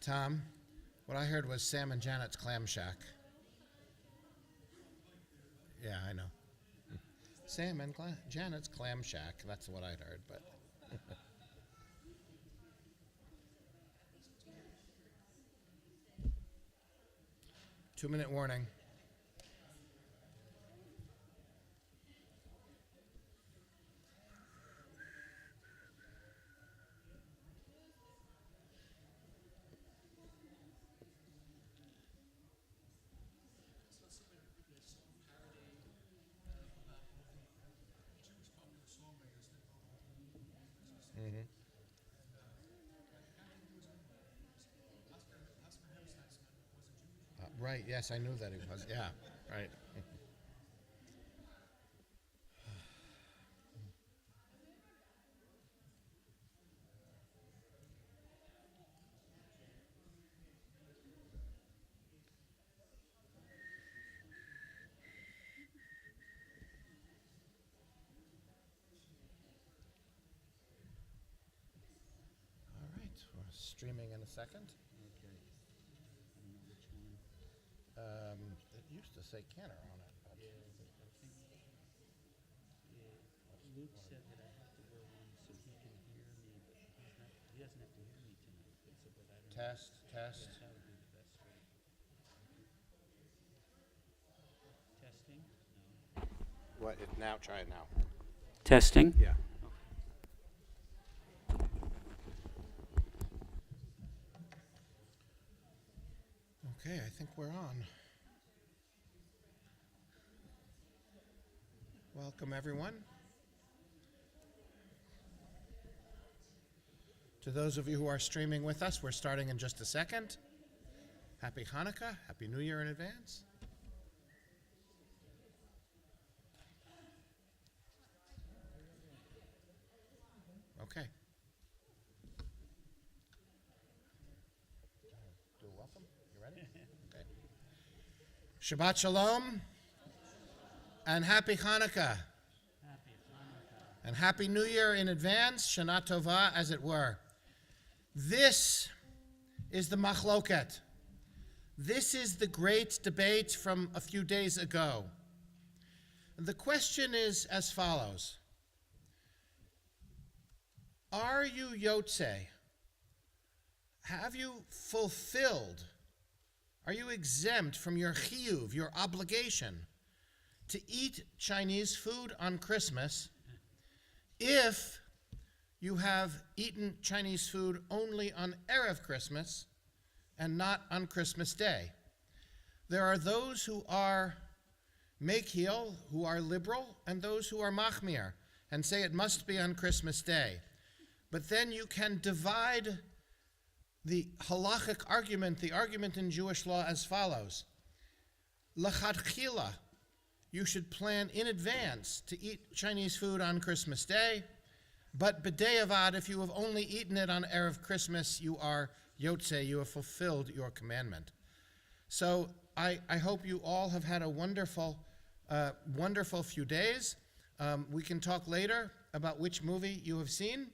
Tom, what I heard was Sam and Janet's Clam Shack. Yeah, I know. Sam and Janet's Clam Shack. That's what I'd heard, but. 2-minute warning. Right, yes, I knew that he was. Yeah, right. All right, we're streaming in a second. Okay. I don't know which one. It used to say Canner on it, but Yeah, but I think Luke said that I have to go on so he can hear me, but he doesn't have to hear me tonight. But I don't know. test. Yeah, that would be the best way. Testing? No. What? Now, try it now. Testing? Yeah. Okay, I think we're on. Welcome, everyone. To those of you who are streaming with us, we're starting in just a second. Happy Hanukkah, Happy New Year in advance. Okay. Do a welcome. You ready? Okay. Shabbat Shalom and Happy Hanukkah. And Happy New Year in advance, Shana Tova, as it were. This is the machloket. This is the great debate from a few days ago. The question is as follows. Are you Yotze? Have you fulfilled? Are you exempt from your chiyuv, your obligation, to eat Chinese food on Christmas if you have eaten Chinese food only on Erev Christmas and not on Christmas Day? There are those who are mekil, who are liberal, and those who are machmir, and say it must be on Christmas Day. But then you can divide the halachic argument, the argument in Jewish law, as follows. L'chadchila, you should plan in advance to eat Chinese food on Christmas Day, but b'de'avad, if you have only eaten it on Erev Christmas, you are Yotze, you have fulfilled your commandment. So I hope you all have had a wonderful few days. We can talk later about which movie you have seen,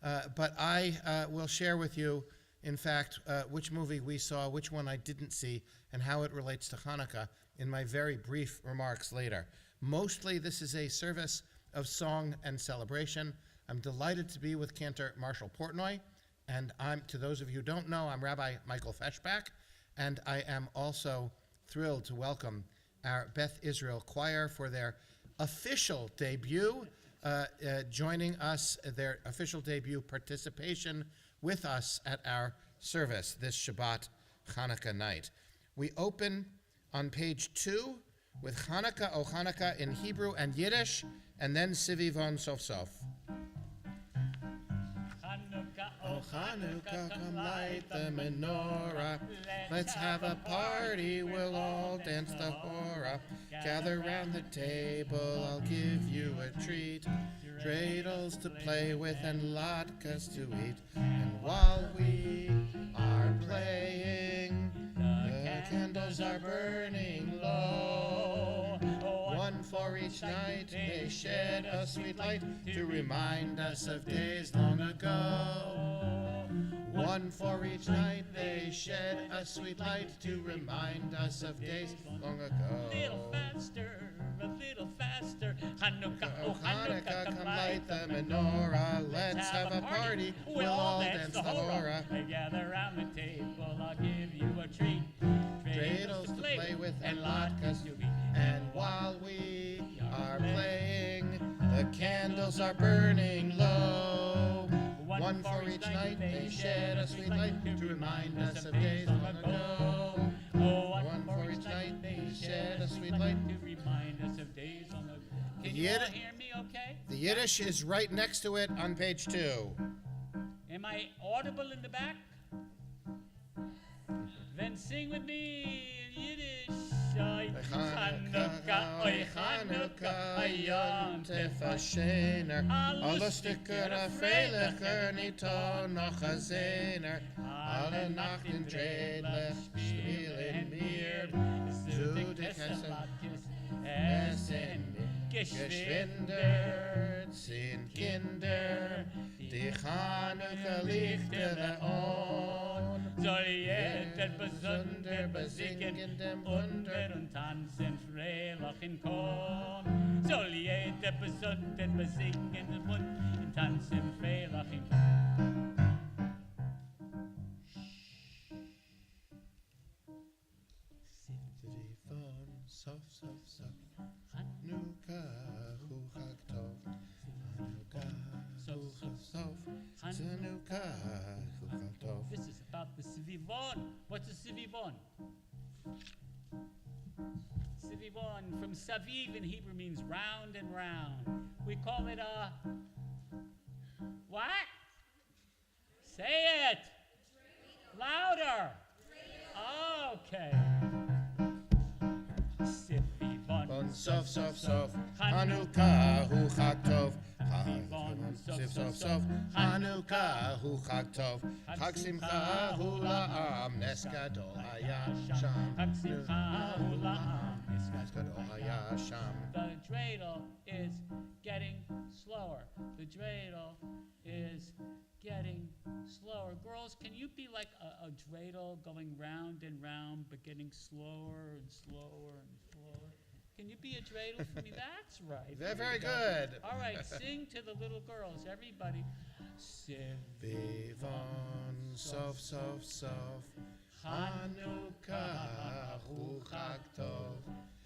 but I will share with you, in fact, which movie we saw, which one I didn't see, and how it relates to Hanukkah in my very brief remarks later. Mostly this is a service of song and celebration. I'm delighted to be with Cantor Marshall Portnoy, and to those of you who don't know, I'm Rabbi Michael Feshbach, and I am also thrilled to welcome our Beth Israel Choir for their official debut, joining us, their official debut participation with us at our service this Shabbat Hanukkah night. We open on page 2 with Hanukkah, O Hanukkah in Hebrew and Yiddish, and then Sivivon Sof Sof. O Hanukkah, come light the menorah. Let's have a party, we'll all dance the hora. Gather round the table, I'll give you a treat. Dreidels to play with and latkes to eat. And while we are playing, the candles are burning low. One for each night, they shed a sweet light to remind us of days long ago. One for each night they shed a sweet light to remind us of days long ago. A little faster, Hanukkah, Oh, Hanukkah, come light the menorah. Let's have a party. We'll all dance the hora. Gather round the table, I'll give you a treat. Dreidels to play with and latkes to eat. And while we are playing, the candles are burning low. One for each night they shed a sweet light to remind us of days long ago. One for each night they shed a sweet light to remind us of days long ago. Can you all hear me okay? The Yiddish is right next to it on page 2. Am I audible in the back? Then sing with me in Yiddish. Chanukah, oi Chanukah, oi Yom Tefashener, alles dicker, freilicher, nito noch a Zehner, alle Nacht in Dreidlich spielen wir, zu dich essen geschwinder, sind Kinder, die Chanukah Lichter on. Soll jeder besonder besingen dem Wunder und tanzen freilich in Korn. Soll jeder besonder besingen dem Wunder und tanzen freilich in Korn. Sof, sof, sof, Hanukkah, hu chag tov. Hanukkah, hu chag sof, Hanukkah, hu chag tov. This is about the Sivivon. What's a Sivivon? Sivivon from Saviv in Hebrew means round and round. We call it a what? Say it louder. Okay. Sivivon. Sof, sof, sof, Hanukkah, hu chag tov. Sof, sof, sof, Hanukkah, hu chag tov. Chag simcha, hu la'am, nes gadol haya sham. Chag simcha, hu la'am, nes gadol haya sham. The dreidel is getting slower. The dreidel is getting slower. Girls, can you be like a dreidel going round and round, but getting slower and slower and slower? Can you be a dreidel for me? That's right. They're very good. All right, sing to the little girls, everybody. Sivivon, sof, sof, sof, Hanukkah, hu chag tov.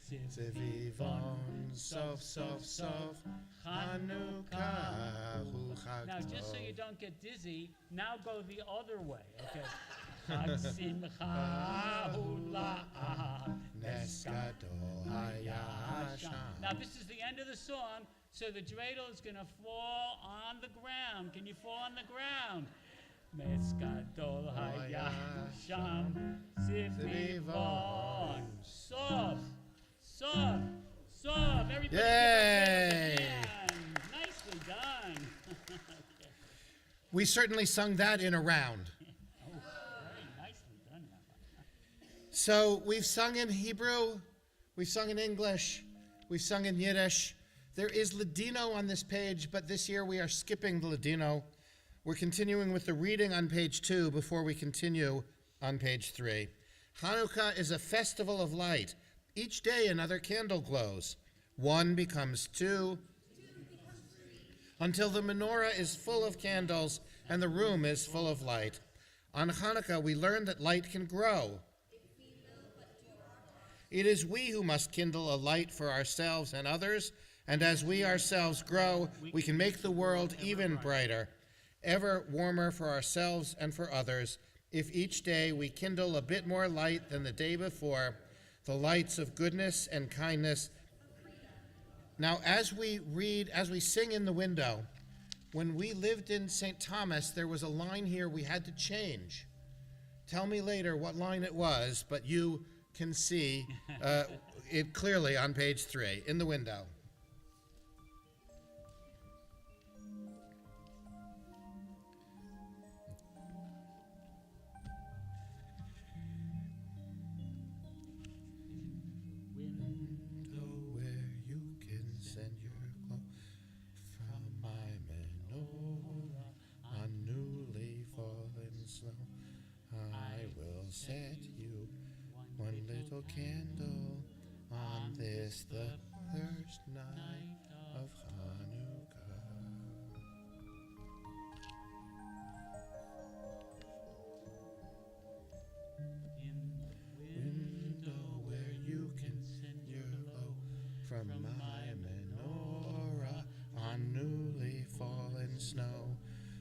Sivivon, sof, sof, sof, Hanukkah, hu chag tov. Now, just so you don't get dizzy, now go the other way, okay? Chag simcha hu la'am, nes gadol haya sham. Now, this is the end of the song, so the dreidel is going to fall on the ground. Can you fall on the ground? Nes gadol haya sham, sivivon, sof, sof, sof. Everybody give Yay! a hand. Nicely done. Okay. We certainly sung that in a round. Very nicely done, Rabbi. So we've sung in Hebrew, we've sung in English, we've sung in Yiddish. There is Ladino on this page, but this year we are skipping the Ladino. We're continuing with the reading on page 2 before we continue on page 3. Hanukkah is a festival of light. Each day another candle glows. One becomes two, until the menorah is full of candles and the room is full of light. On Hanukkah, we learn that light can grow. It is we who must kindle a light for ourselves and others, and as we ourselves grow, we can make the world even brighter, ever warmer for ourselves and for others, if each day we kindle a bit more light than the day before, the lights of goodness and kindness. Now, as we sing in the window, when we lived in St. Thomas, there was a line here we had to change. Tell me later what line it was, but you can see it clearly on page 3 in the window. Window where you can send your glow from my menorah on newly fallen snow. will set you one little candle on this the first night of Hanukkah. Window where you can send your glow from my menorah on newly fallen snow.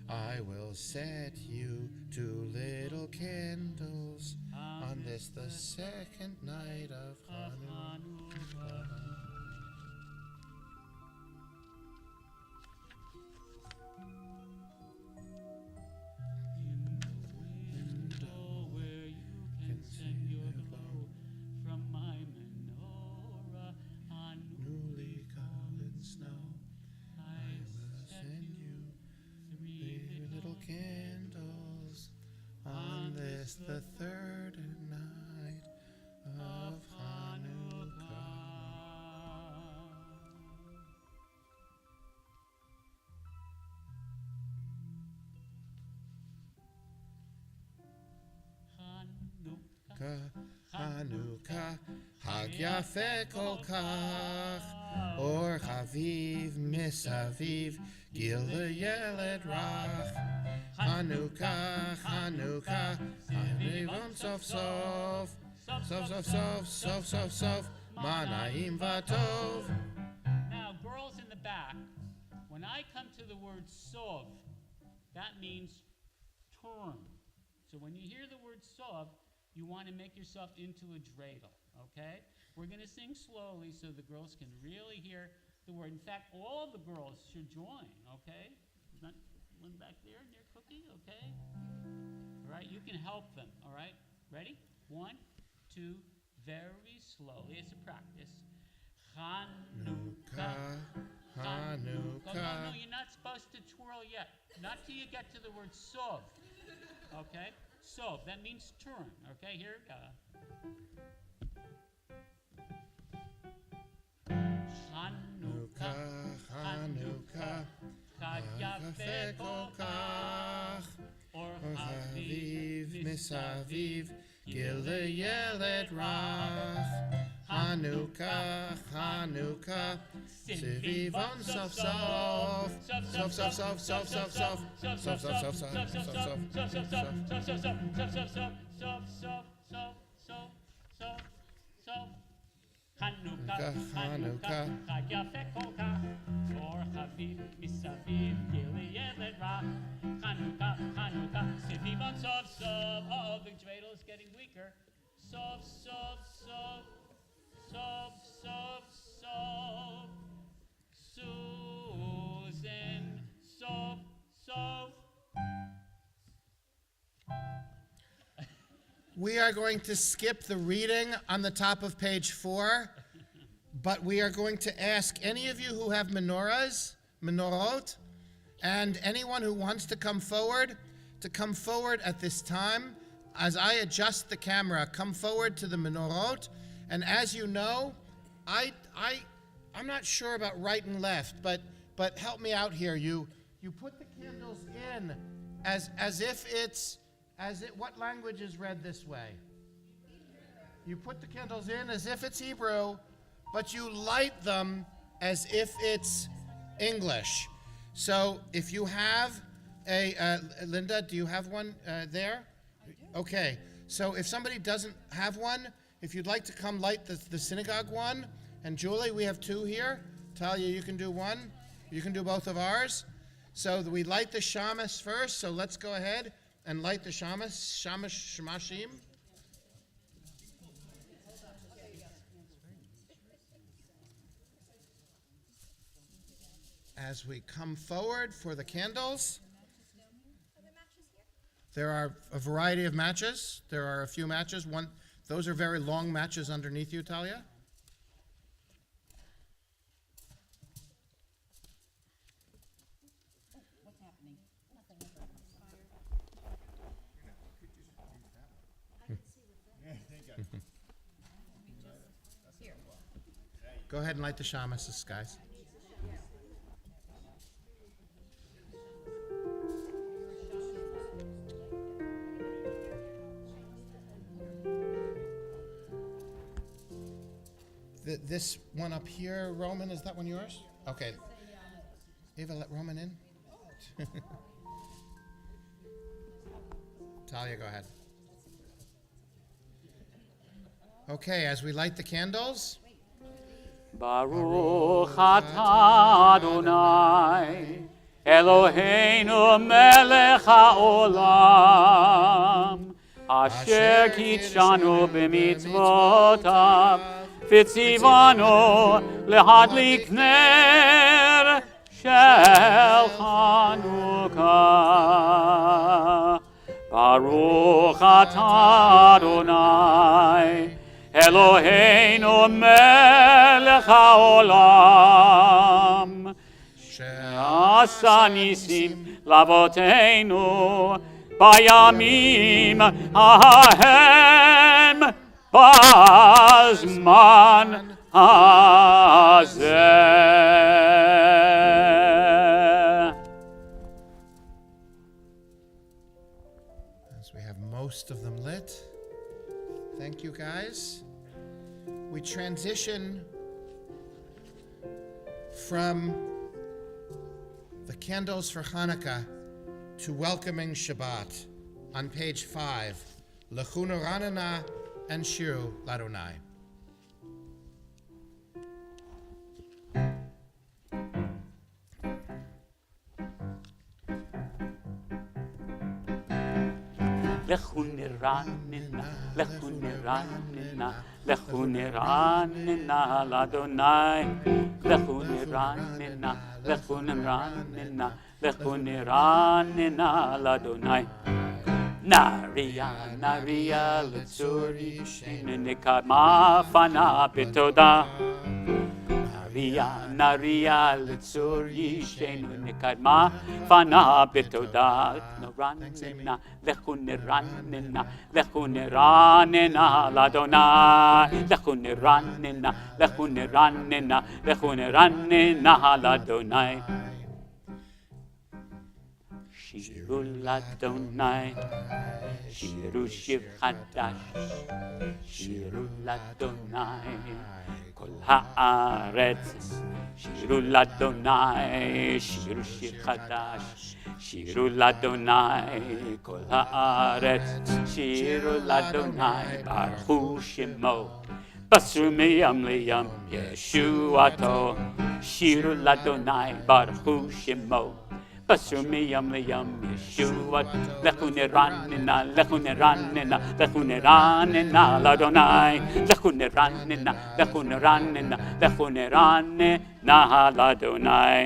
I will set you 2 little candles on this the second night of Hanukkah. Window where you can send your glow from my menorah on Newly fallen snow. I will set send you Three 3 little candles on this the third night of Hanukkah. Hanukkah, Hag Yafeh Kol Kach, Or Chaviv Misaviv, Gil Yeled Rach. Hanukkah, Hanukkah, Hanivon Sof Sof, Sof Sof Sof, Sof Sof Sof, Manaim Vatov. Now, girls in the back, when I come to the word sov, that means turn. So when you hear the word sov, you want to make yourself into a dreidel, okay? We're going to sing slowly so the girls can really hear the word. In fact, all the girls should join, okay? Not one back there near Cookie, okay? All right, you can help them, all right? Ready? 1, 2, very slowly. It's a practice. Hanukkah. Hanukkah. No, you're not supposed to twirl yet. Not till you get to the word sov. Okay? Sov, that means turn. Okay, here we go. Hanukkah, Hanukkah, Hag Yafeh Kol Kach, Or Or Chaviv Misaviv, Gil Yeled Rach. Hanukkah, Hanukkah, Sivivon Sof Sof, Sof Sof Sof, Sof Sof Sof, Sof Sof Sof, Sof Sof Sof. Hanukkah, Hanukkah, Hag Yafeh Kol Kach, Or Chaviv Misaviv, Gil Yeled Rach. Hanukkah, Hanukkah, Sivivon Sof Sof. Oh, the dreidel is getting weaker. Sof, Sof, Sof, Sof, Sof, Sof. Susan, Sof, Sof. We are going to skip the reading on the top of page 4, but we are going to ask any of you who have menorot, and anyone who wants to come forward at this time. As I adjust the camera, come forward to the menorot. And as you know, I'm not sure about right and left, but help me out here. You put the candles in as if it's what language is read this way? You put the candles in as if it's Hebrew, but you light them as if it's English. So if you have Linda, do you have one there? I do. Okay. So if somebody doesn't have one, if you'd like to come light the synagogue one, and Julie, we have 2 here. Talia, you can do one. You can do both of ours. So we light the shamas first. So let's go ahead and light the shamashim. As we come forward for the candles, there are a variety of matches. There are a few matches. Those are very long matches underneath you, Talia. What's happening? Nothing. Go ahead and light the shamas, guys. This one up here, Roman, is that one yours? Okay. Ava, let Roman in. Talia, go ahead. Okay, as we light the candles. Baruch atah Adonai, Eloheinu melech haolam, asher kitshanu b'mitzvotav, v'tzivanu lehadlik ner shel Chanukah. Baruch atah Adonai, Eloheinu melech haolam, she'asa nisim lavoteinu bayamim hahem bazman hazeh. As we have most of them lit. Thank you, guys. We transition from the candles for Hanukkah to welcoming Shabbat on page 5, Lechunu Ranana and Shiru Ladonai. Lechu niranina, lechu niranina, lechu niranina l'Adonai. Lechu niranina, lechu niranina, lechu niranina l'Adonai. Naria, naria l'tzuri sheinu nikama fana b'toda. Naria, naria l'tzuri sheinu nikama fana b'toda. Niranina, lechu niranina, lechu niranina l'Adonai. Lechu niranina, lechu niranina, lechu niranina l'Adonai. Shiru l'Adonai, shiru shir chadash, shiru l'Adonai, kol haaretz. Shiru l'Adonai, shiru shir chadash, shiru l'Adonai, kol haaretz. Shiru l'Adonai, baruch shemo, basru miyam liyam Yeshuato. Shiru l'Adonai, baruch shemo, basru miyam liyam Yeshuat. Lechu niranina, lechu niranina, lechu niranina l'Adonai. Lechu niranina, lechu niranina, lechu niranina l'Adonai.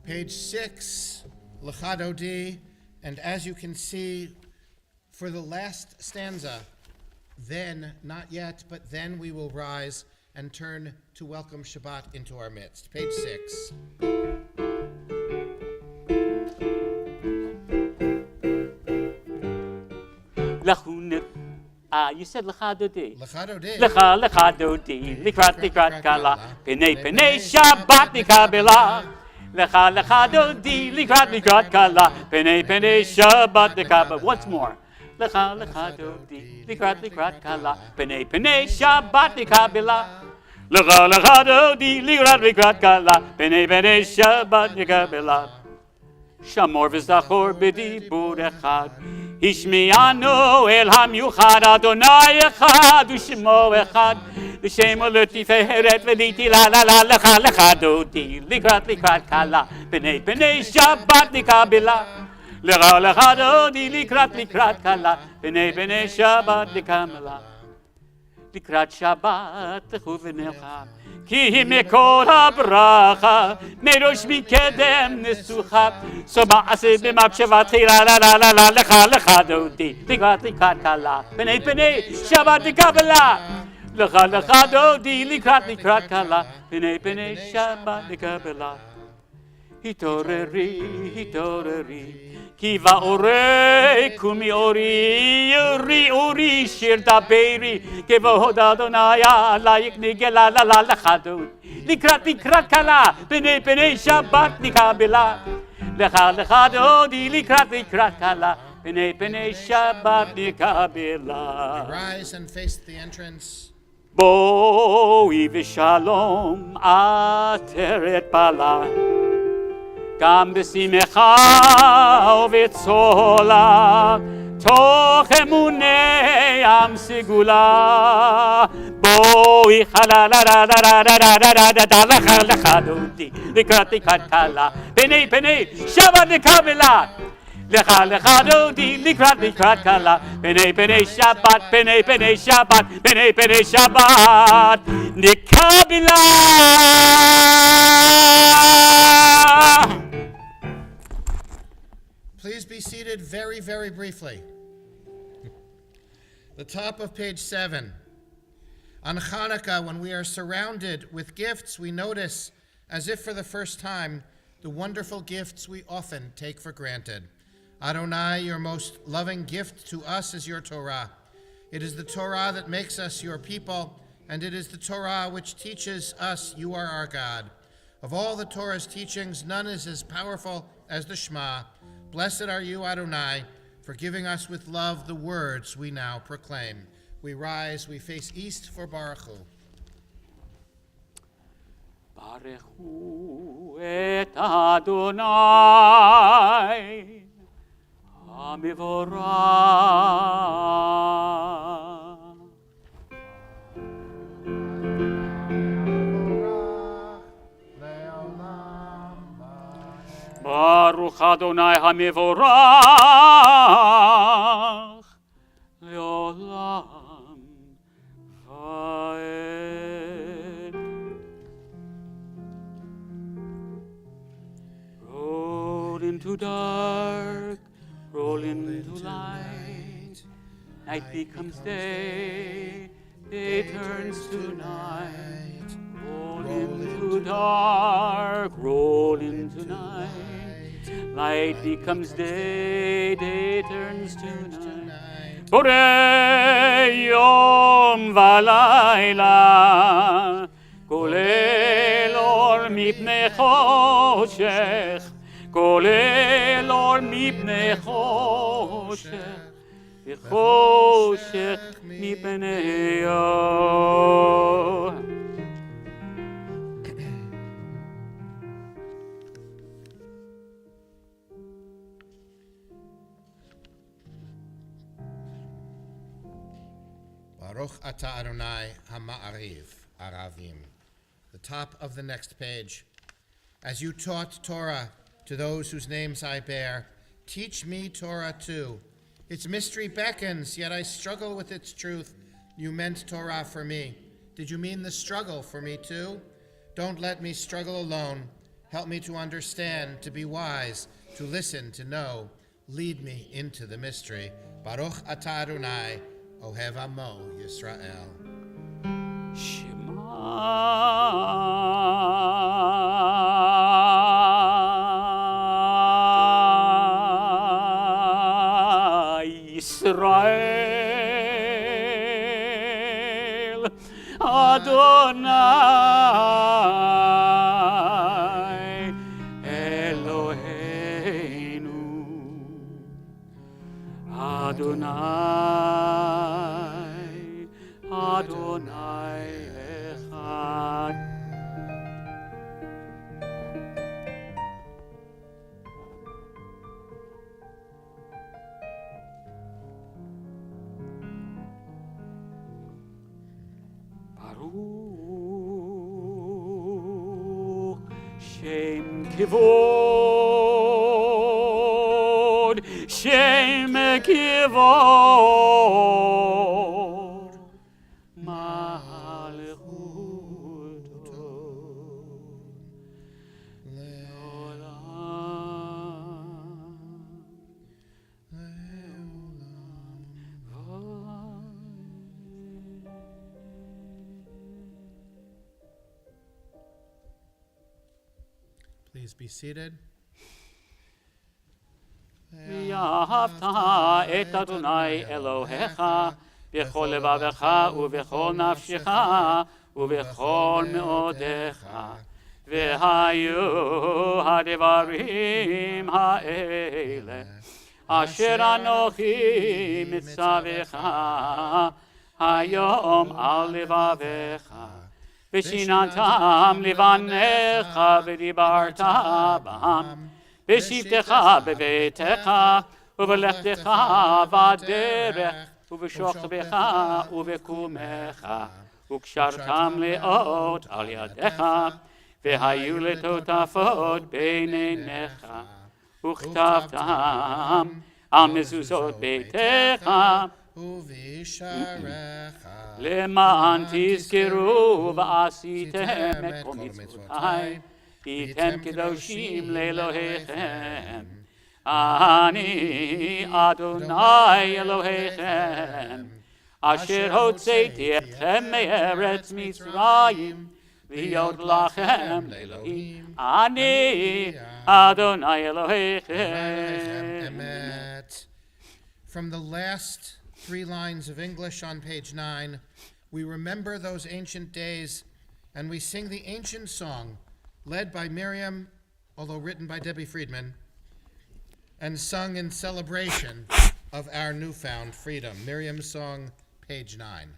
Page 6, Lechadodi, and as you can see, for the last stanza, then, not yet, but then we will rise and turn to welcome Shabbat into our midst. Page 6. You said Lechadodi. Lechadodi. Lechadodi, likrat kala, penei Shabbat Kabbalat. Lechadodi, likrat kala, penei Shabbat Kabbalat. Once more. Lechadodi, likrat kala, penei Shabbat Kabbalat. Lechadodi, likrat kala, penei Shabbat Kabbalat. Shamor v'zachor b'dibur echad, Hishmianu el hamyuchad, Adonai echad, u'shemo echad, l'shem u'letiferet v'liti la la la lecha lechadodi, likrat kala, penei Shabbat Kabbalat. Lechadodi, likrat kala, penei Shabbat Kabbalat. Likrat Shabbat lechu v'necha, כי מקור הברכה, מראש מקדם נסוכה, so מעשה במחשבה תחילה, לך דודי, לקראת קלה, פני שבת קבלה, לך דודי, לקראת קלה, פני שבת קבלה. התעוררי, כי באורי קומי אורי שיר דברי, כבוד אדוני עלייך נגלה לחדות. לקראת קלה, פני שבת נקבלה. לך דודי, לקראת קלה, פני שבת נקבלה. Rise and face the entrance. בואי ושלום עטרת פלה, גם בשמחה ובצולה, תוך אמוני עם סגולה. בואי חללה לך דודי לקראת כלה, פני שבת לקבלה. לך דודי לקראת כלה, פני שבת, פני שבת, פני שבת נקבלה. Please be seated very, very briefly. The top of page 7. On Hanukkah, when we are surrounded with gifts, we notice, as if for the first time, the wonderful gifts we often take for granted. Adonai, your most loving gift to us is your Torah. It is the Torah that makes us your people, and it is the Torah which teaches us you are our God. Of all the Torah's teachings, none is as powerful as the Shema. Blessed are you, Adonai, for giving us with love the words we now proclaim. We rise, we face east for Baruch Hu. Baruch Hu et Adonai HaMevorach. Baruch Adonai HaMevorach Leolam Vaed. Roll into dark, roll into light. Night becomes day, day turns to night. Roll into dark, roll into night. Light becomes day, day turns to night. Borei yom v'layla, kolel or mipnei choshech, kolel or mipnei choshech, v'choshech mipnei or. Baruch Ata Adonai HaMa'ariv, Aravim. The top of the next page. As you taught Torah to those whose names I bear, teach me Torah too. Its mystery beckons, yet I struggle with its truth. You meant Torah for me. Did you mean the struggle for me too? Don't let me struggle alone. Help me to understand, to be wise, to listen, to know. Lead me into the mystery. Baruch Ata Adonai, Ohev Amo Yisrael. Shema Yisrael Adonai Eloheinu Adonai Adonai Echad. Baruch Shem Kivod, Shem Kivod, Malchuto Please be seated. ואהבת את אדוני אלוהיך בכל לבבך ובכל נפשך ובכל מאודיך. והיו הדברים האלה אשר אנוכי מצווך hayom al levavecha. V'shinantam livanecha v'dibarta b'ham. V'shivtecha b'veitecha u'v'lechtecha v'aderech u'v'shokbecha u'v'kumecha u'kshartam le'ot al yadecha v'hayu letotafot b'neinecha u'chtavtam al mezuzot beitecha למען תזכרו ועשיתם את כל מצוותיי, הייתם קדושים לאלוהיכם. אני אדוני אלוהיכם, אשר הוצאתי אתכם מארץ מצרים, להיות לכם לאלוהים. אני אדוני אלוהיכם. From the last 3 lines of English on page 9, we remember those ancient days and we sing the ancient song led by Miriam, although written by Debbie Friedman, and sung in celebration of our newfound freedom. Miriam's song, page 9.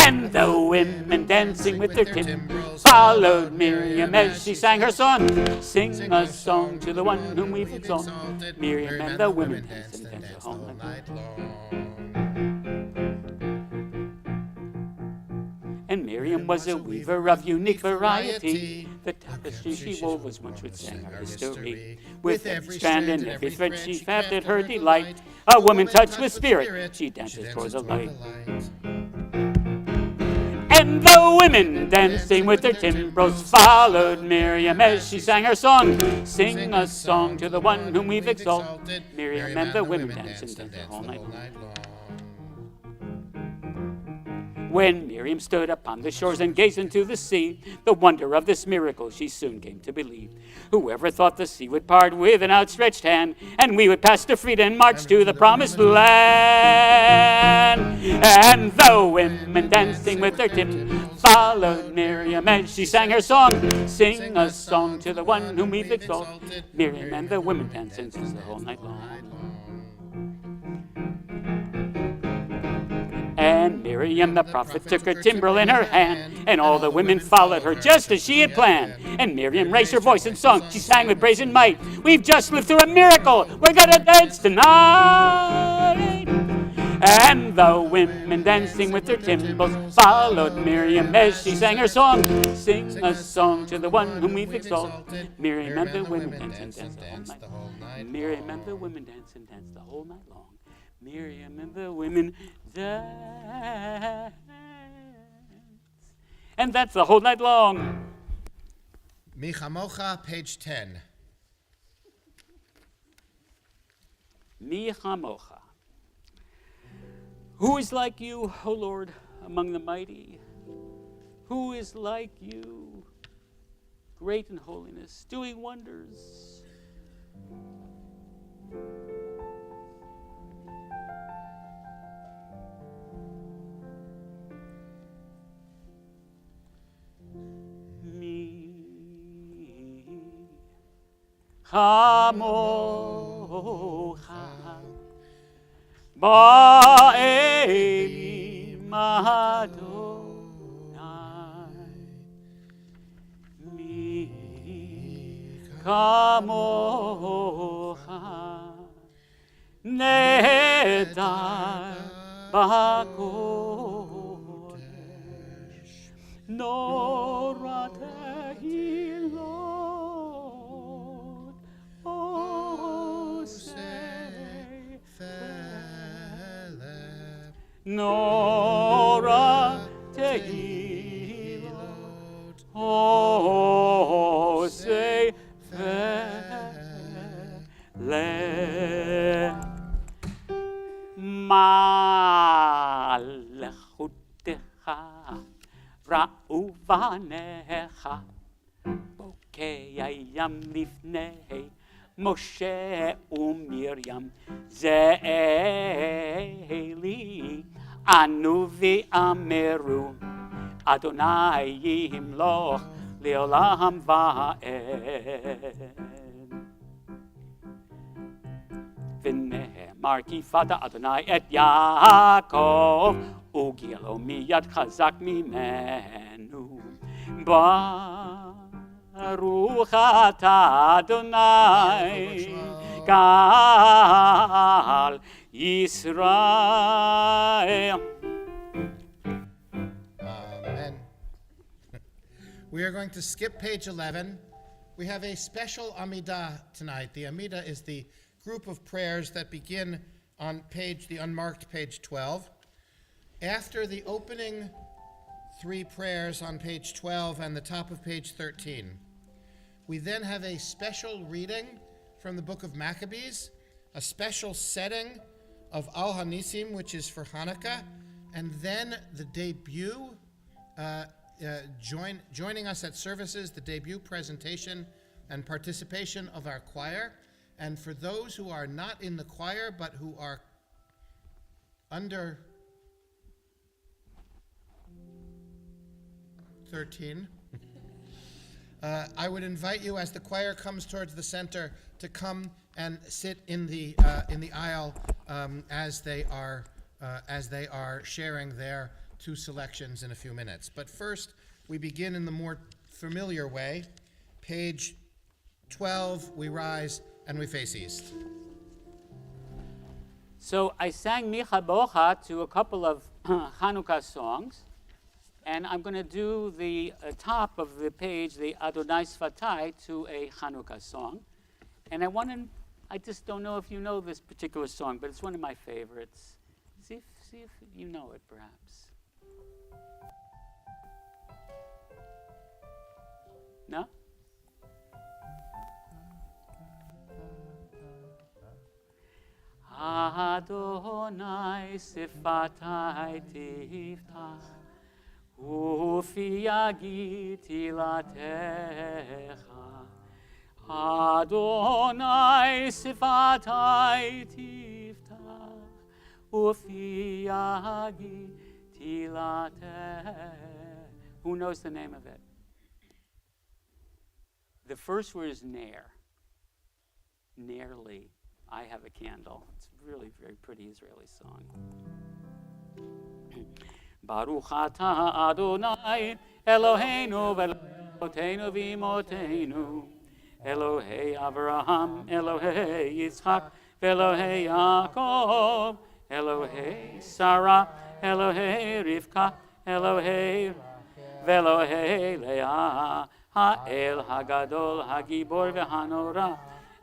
And the women dancing with their timbrels followed Miriam as she sang her song. Sing a song to the one whom we've exalted. Miriam and the women danced and danced all night long. And Miriam was a weaver of unique variety. The tapestry she wove was one which sang our history. With every strand and every thread she fathered her delight. A woman touched with spirit, she dances toward the light. And the women dancing with their timbrels followed Miriam as she sang her song. Sing a song to the one whom we've exalted. Miriam and the women danced and danced all night long. When Miriam stood upon the shores and gazed into the sea, the wonder of this miracle she soon came to believe. Whoever thought the sea would part with an outstretched hand, and we would pass to freedom and march to the promised land? And the women dancing with their timbrels followed Miriam as she sang her song. Sing a song to the one whom we've exalted. Miriam and the women danced and danced the whole night long. And Miriam the prophet took her timbrel in her hand, and all the women followed her just as she had planned. And Miriam raised her voice and sung. She sang with brazen might. We've just lived through a miracle. We're gonna dance tonight. And the women dancing with their timbrels followed Miriam as she sang her song. Sing a song to the one whom we've exalted. Miriam and the women danced and danced the whole night. Miriam and the women danced and danced the whole night long. Miriam and the women dance. And that's the whole night long. Michamocha, page 10. Michamocha. Who is like you, O Lord, among the mighty? Who is like you, great in holiness, doing wonders? Chamocha ba'elim Adonai mi kamocha nedar ba'kodesh nora tehilot Nora tehilot Osei Vele Malchutecha Ra'uvanecha Bokei Yam Lifnei Moshe uMiriam Ze'eli Anu v'ameru Adonai yimloch לעולם ועד. ונאמר כי פדה אדוני את יעקב, וגילו מיד חזק ממנו. ברוך אתה אדוני, גאל ישראל. Amen. We are going to skip page 11. We have a special Amidah tonight. The Amidah is the group of prayers that begin on the unmarked page 12. After the opening three prayers on page 12 and the top of page 13, we then have a special reading from the book of Maccabees, a special setting of Al Hanisim, which is for Hanukkah, and then the debut, joining us at services, the debut presentation and participation of our choir. And for those who are not in the choir but who are under 13, I would invite you, as the choir comes towards the center, to come and sit in the aisle as they are sharing their two selections in a few minutes. But first, we begin in the more familiar way. Page 12, we rise and we face east. So I sang Micha Bocha to a couple of Hanukkah songs, and I'm going to do the top of the page, the Adonai Sfatai, to a Hanukkah song. And I just don't know if you know this particular song, but it's one of my favorites. See if you know it, perhaps. No? Adonai Sifatai Tiftach, Ufi Yagid Tilatecha. Adonai Sifatai Tiftach, Ufi Yagid Tilatecha. Who knows the name of it? The first word is Ner. Nerli. I have a candle. It's really very pretty Israeli song. Baruch atah Adonai Eloheinu v'Eloheinu v'imotenu, Elohei Avraham, Elohei Yitzchak, v'Elohei Yaakov, Elohei Sarah, Elohei Rivka, Elohei v'Elohei Leah, Ha'el Hagadol Hagibor v'Hanora,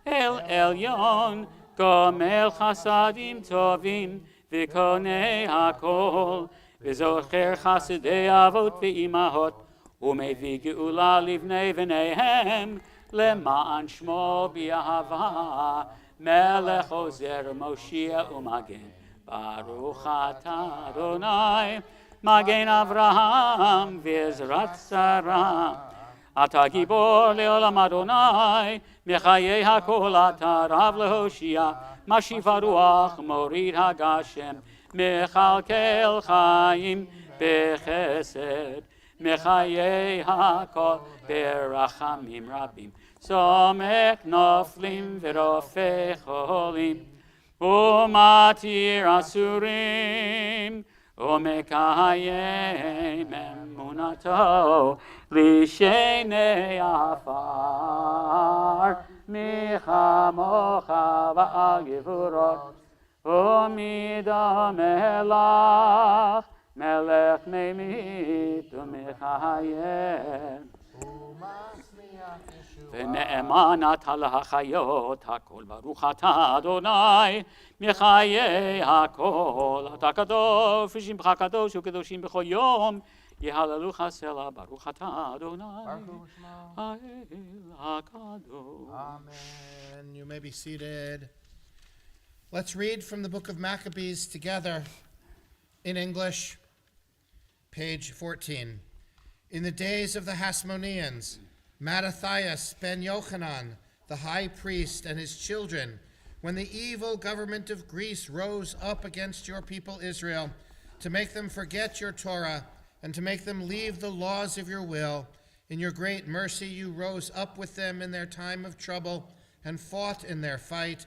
El Elyon, Gomel Chasadim Tovim, V'konei Hakol, V'zocher Chasidei Avot V'imahot, U'mevii Geula Livnei V'neihem, Le'ma'an Shmo B'Ahava, Melech Ozer Moshiach U'Magen, Baruch Atah Adonai, Magen Avraham, V'ezrat Sarah, אתה גיבור לעולם אדוני, מחיי הכל אתה רב להושיע, משיב הרוח מוריד הגשם, מכלכל חיים בחסד, מחיי הכל ברחמים רבים, סומק נופלים ורופא חולים, ומתיר אסורים, ומקיים אמונתו לשני עפר, מחמוך ועל גבורות, ומדם מלך, מלך ממית ומחיים. ונאמן אתה להחיות הכל, ברוך אתה אדוני מחיי הכל, אתה קדוש ושמך קדוש וקדושים בכל יום, יהללוך סלע, ברוך אתה אדוני האל הקדוש. Amen. You may be seated. Let's read from the book of Maccabees together in English, page 14. In the days of the Hasmoneans, Mattathias ben Yochanan, the high priest, and his children, when the evil government of Greece rose up against your people Israel, to make them forget your Torah, and to make them leave the laws of your will, In your great mercy, you rose up with them in their time of trouble and fought in their fight.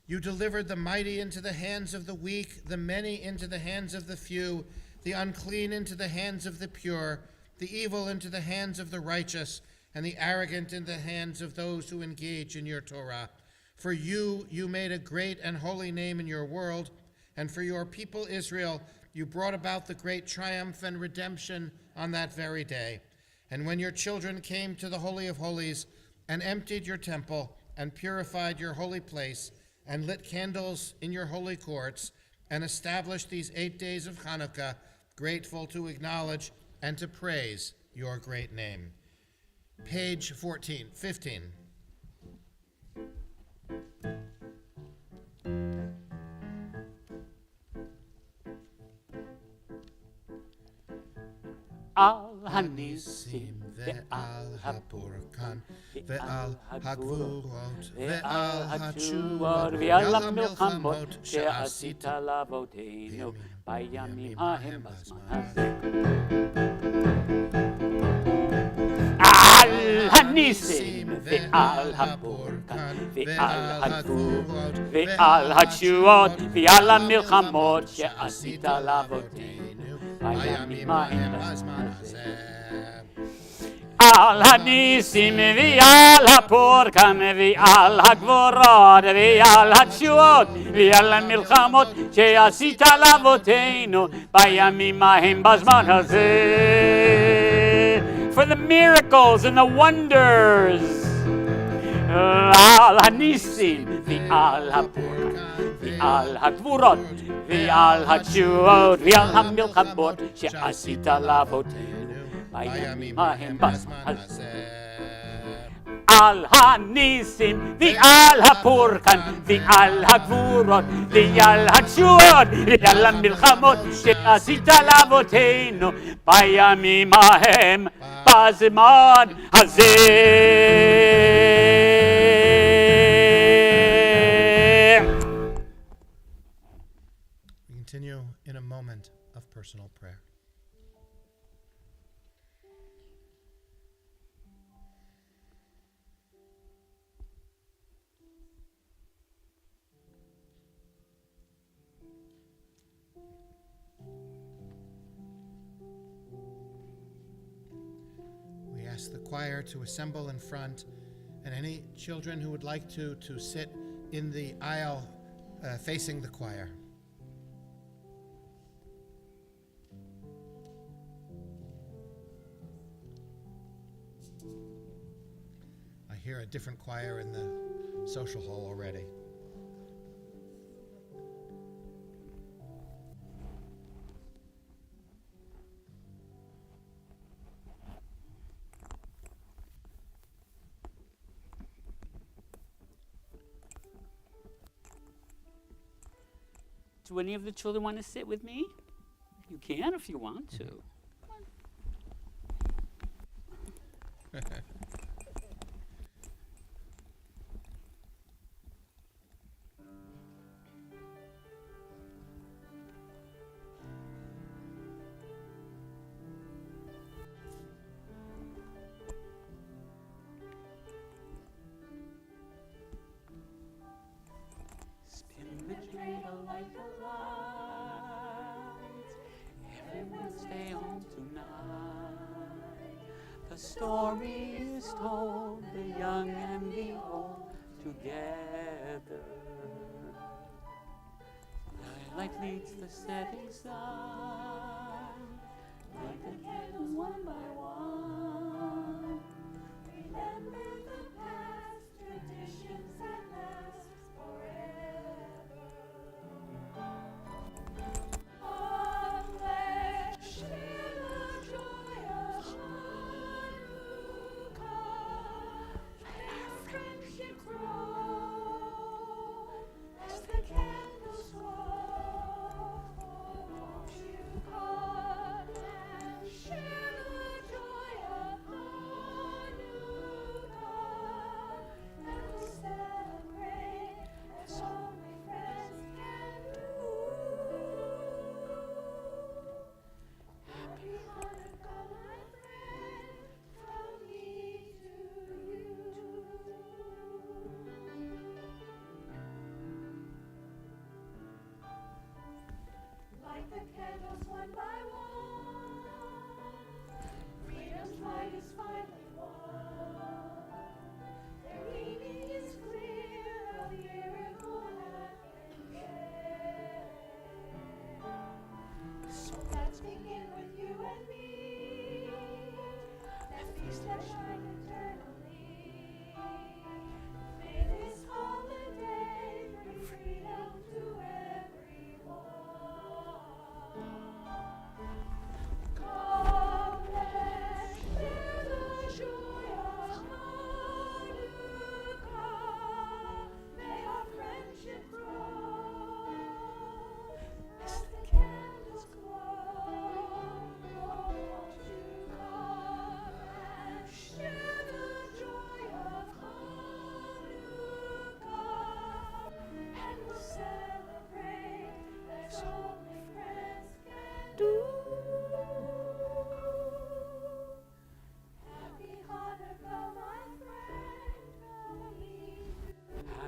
You delivered the mighty into the hands of the weak, the many into the hands of the few, the unclean into the hands of the pure, the evil into the hands of the righteous, and the arrogant into the hands of those who engage in your Torah. For you made a great and holy name in your world, and for your people Israel, you brought about the great triumph and redemption on that very day. And when your children came to the Holy of Holies and emptied your temple and purified your holy place and lit candles in your holy courts and established these 8 days of Hanukkah, grateful to acknowledge and to praise your great name. Page 15. Al Hanisim ve'al hapurkan ve'al hagvurot ve'al hatshuot ve'al hamilchamot she'asita lavoteinu bayamim hahem bazman hazeh. Al Hanisim ve'al hapurkan ve'al hagvurot ve'al hatshuot ve'al hamilchamot she'asita lavoteinu bayamim hahem bazman hazeh. Al hanisim ve'al hapurkan ve'al hagvorot ve'al hatshuot ve'al hamilchamot she'asita lavoteinu bayamim hahem bazman hazeh. For the miracles and the wonders. Al hanisim ve'al hapurkan ve'al hagvorot ve'al hatshuot ve'al hamilchamot she'asita lavoteinu bayamim hahem bazman hazeh. Al hanisim ve'al hapurkan ve'al hagvurot ve'al hatshuot ve'al hamilchamot she'asita lavoteinu bayamim hahem bazman hazeh. We continue in a moment of personal prayer. We ask the choir to assemble in front, and any children who would like to sit in the aisle facing the choir. I hear a different choir in the social hall already. Do any of the children want to sit with me? You can if you want to. Spin the dreidel like a light. Everyone stay home tonight. The story is told, the young and the old together. Light leads the setting sun. Light the candles one by one. Remember the past, traditions that last forever. One flesh, share the joy of Hanukkah. Let our friendship grow as the candles glow. Won't you come?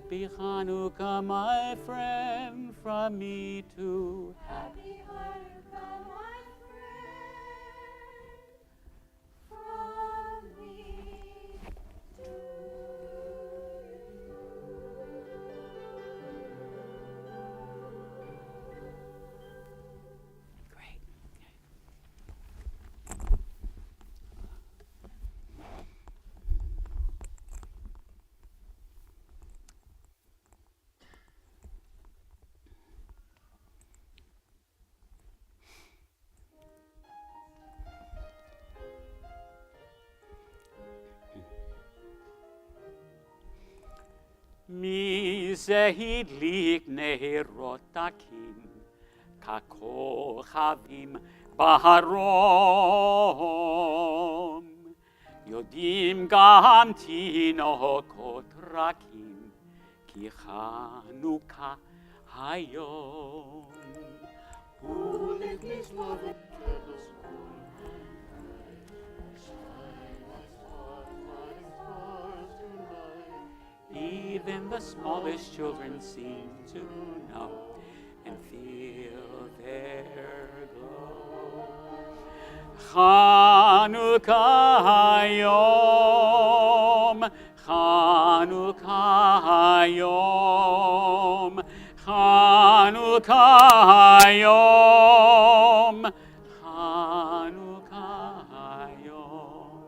Happy Hanukkah, my friend, from me too. Happy Hanukkah, my friend, from me to Great. Mi zehidlik nehirotakim, kakochavim baharom. Yodim gam tinokot rakim, ki Chanukah hayom. Even the smallest children seem to know and feel their glow. Chanukah hayom, Chanukah hayom, Chanukah hayom, Chanukah hayom.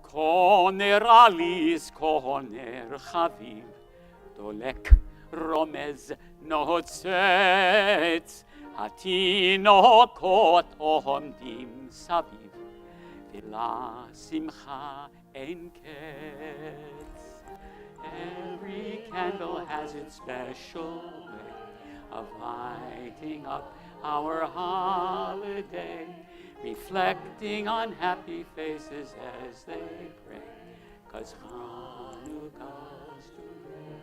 Koner alis, koner chaviv, dolek romez notzetz, hatinokot omdim saviv, v'la simcha ein ketz. Every candle has its special way of lighting up our holiday, reflecting on happy faces as they pray, 'cause Hanukkah's today.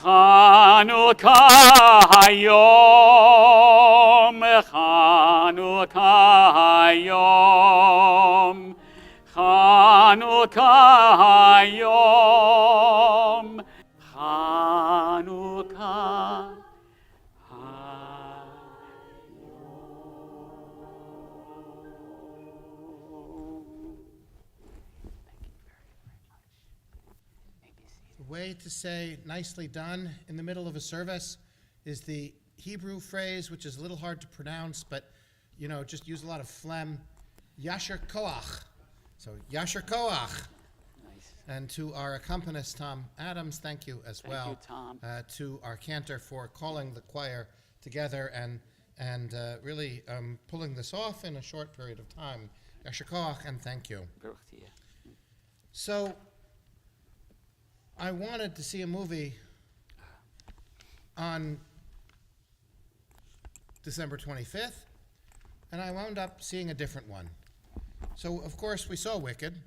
Chanukah hayom, Chanukah hayom, Chanukah hayom, Chanukah The way to say nicely done in the middle of a service is the Hebrew phrase, which is a little hard to pronounce, but, just use a lot of phlegm. Yasher koach. So, Yasher koach. Nice. And to our accompanist, Tom Adams, thank you as well. you, Tom. To our cantor for calling the choir together and really pulling this off in a short period of time. Yasher koach, and thank you. Baruch tiyeh. So, I wanted to see a movie on December 25th, and I wound up seeing a different one. So, of course, we saw Wicked.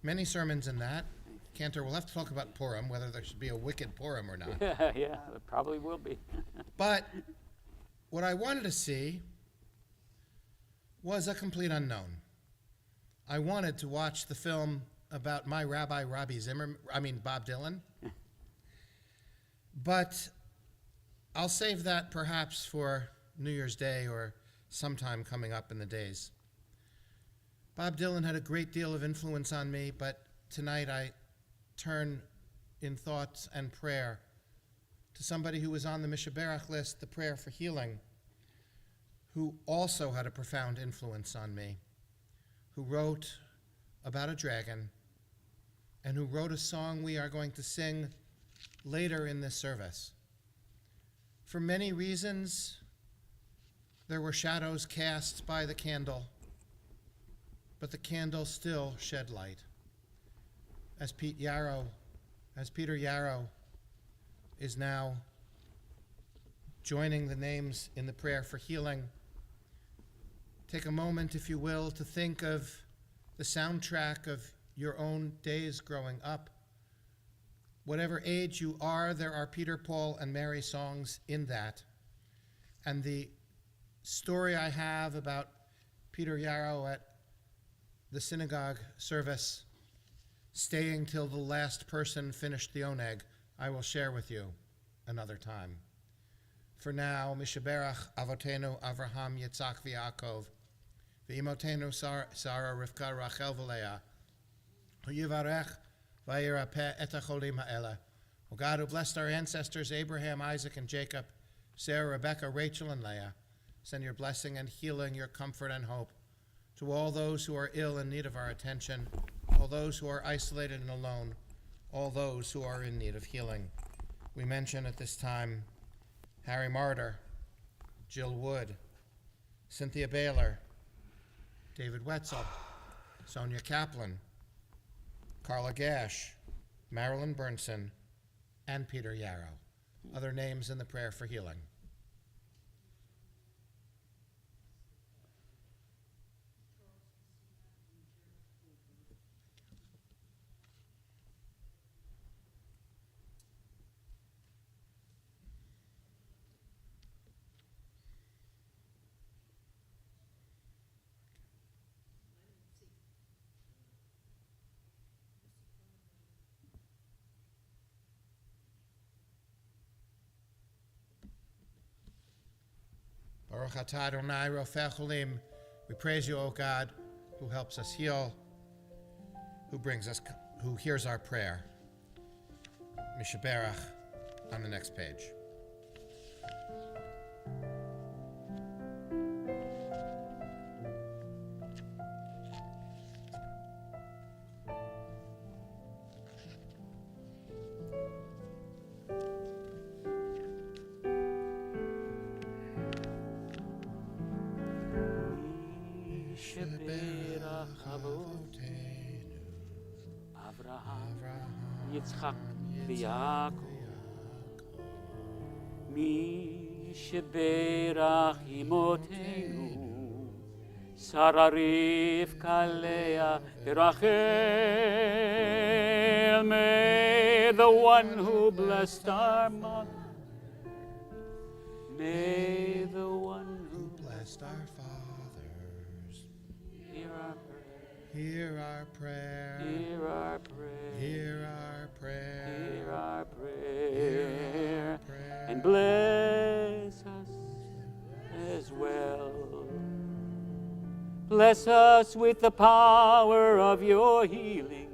Many sermons in that. Cantor, we'll have to talk about Purim, whether there should be a Wicked Purim or not. Yeah, it probably will be. But what I wanted to see was a complete unknown. I wanted to watch the film about my rabbi, Bob Dylan. But I'll save that perhaps for New Year's Day or sometime coming up in the days. Bob Dylan had a great deal of influence on me, but tonight I turn in thoughts and prayer to somebody who was on the Mishaberach list, the prayer for healing, who also had a profound influence on me, who wrote about a dragon, and who wrote a song we are going to sing later in this service. For many reasons, there were shadows cast by the candle, but the candle still shed light. As Peter Yarrow is now joining the names in the prayer for healing, take a moment, if you will, to think of the soundtrack of your own days growing up. Whatever age you are, there are Peter, Paul, and Mary songs in that. And the story I have about Peter Yarrow at the synagogue service staying till the last person finished the oneg, I will share with you another time. For now, Mishaberach Avotenu Avraham Yitzchak v'Yaakov, v'imotenu Sarah Rivka Rachel v'Leah, v'yivarech v'yirapeh et hacholim ha'ela. O God, who blessed our ancestors Abraham, Isaac, and Jacob, Sarah, Rebekah, Rachel, and Leah, send your blessing and healing, your comfort and hope to all those who are ill and in need of our attention, all those who are isolated and alone, all those who are in need of healing. We mention at this time Harry Martyr, Jill Wood, Cynthia Baylor, David Wetzel, Sonia Kaplan, Carla Gash, Marilyn Burnson, and Peter Yarrow. Other names in the prayer for healing. Baruch atah Adonai Rofei Cholim. We praise you, O God, who helps us heal, who hears our prayer. Mishaberach on the next page. Yitzchak v'Yaakov, mi sheberach imotenu, Sarah Rivka Leah v'Rachel. May the one who blessed our mother, may the one who Blessed our fathers, hear our hear our prayer, hear our prayer, hear our prayer, hear our prayer, prayer. and bless us as well. Bless us with the power of your healing.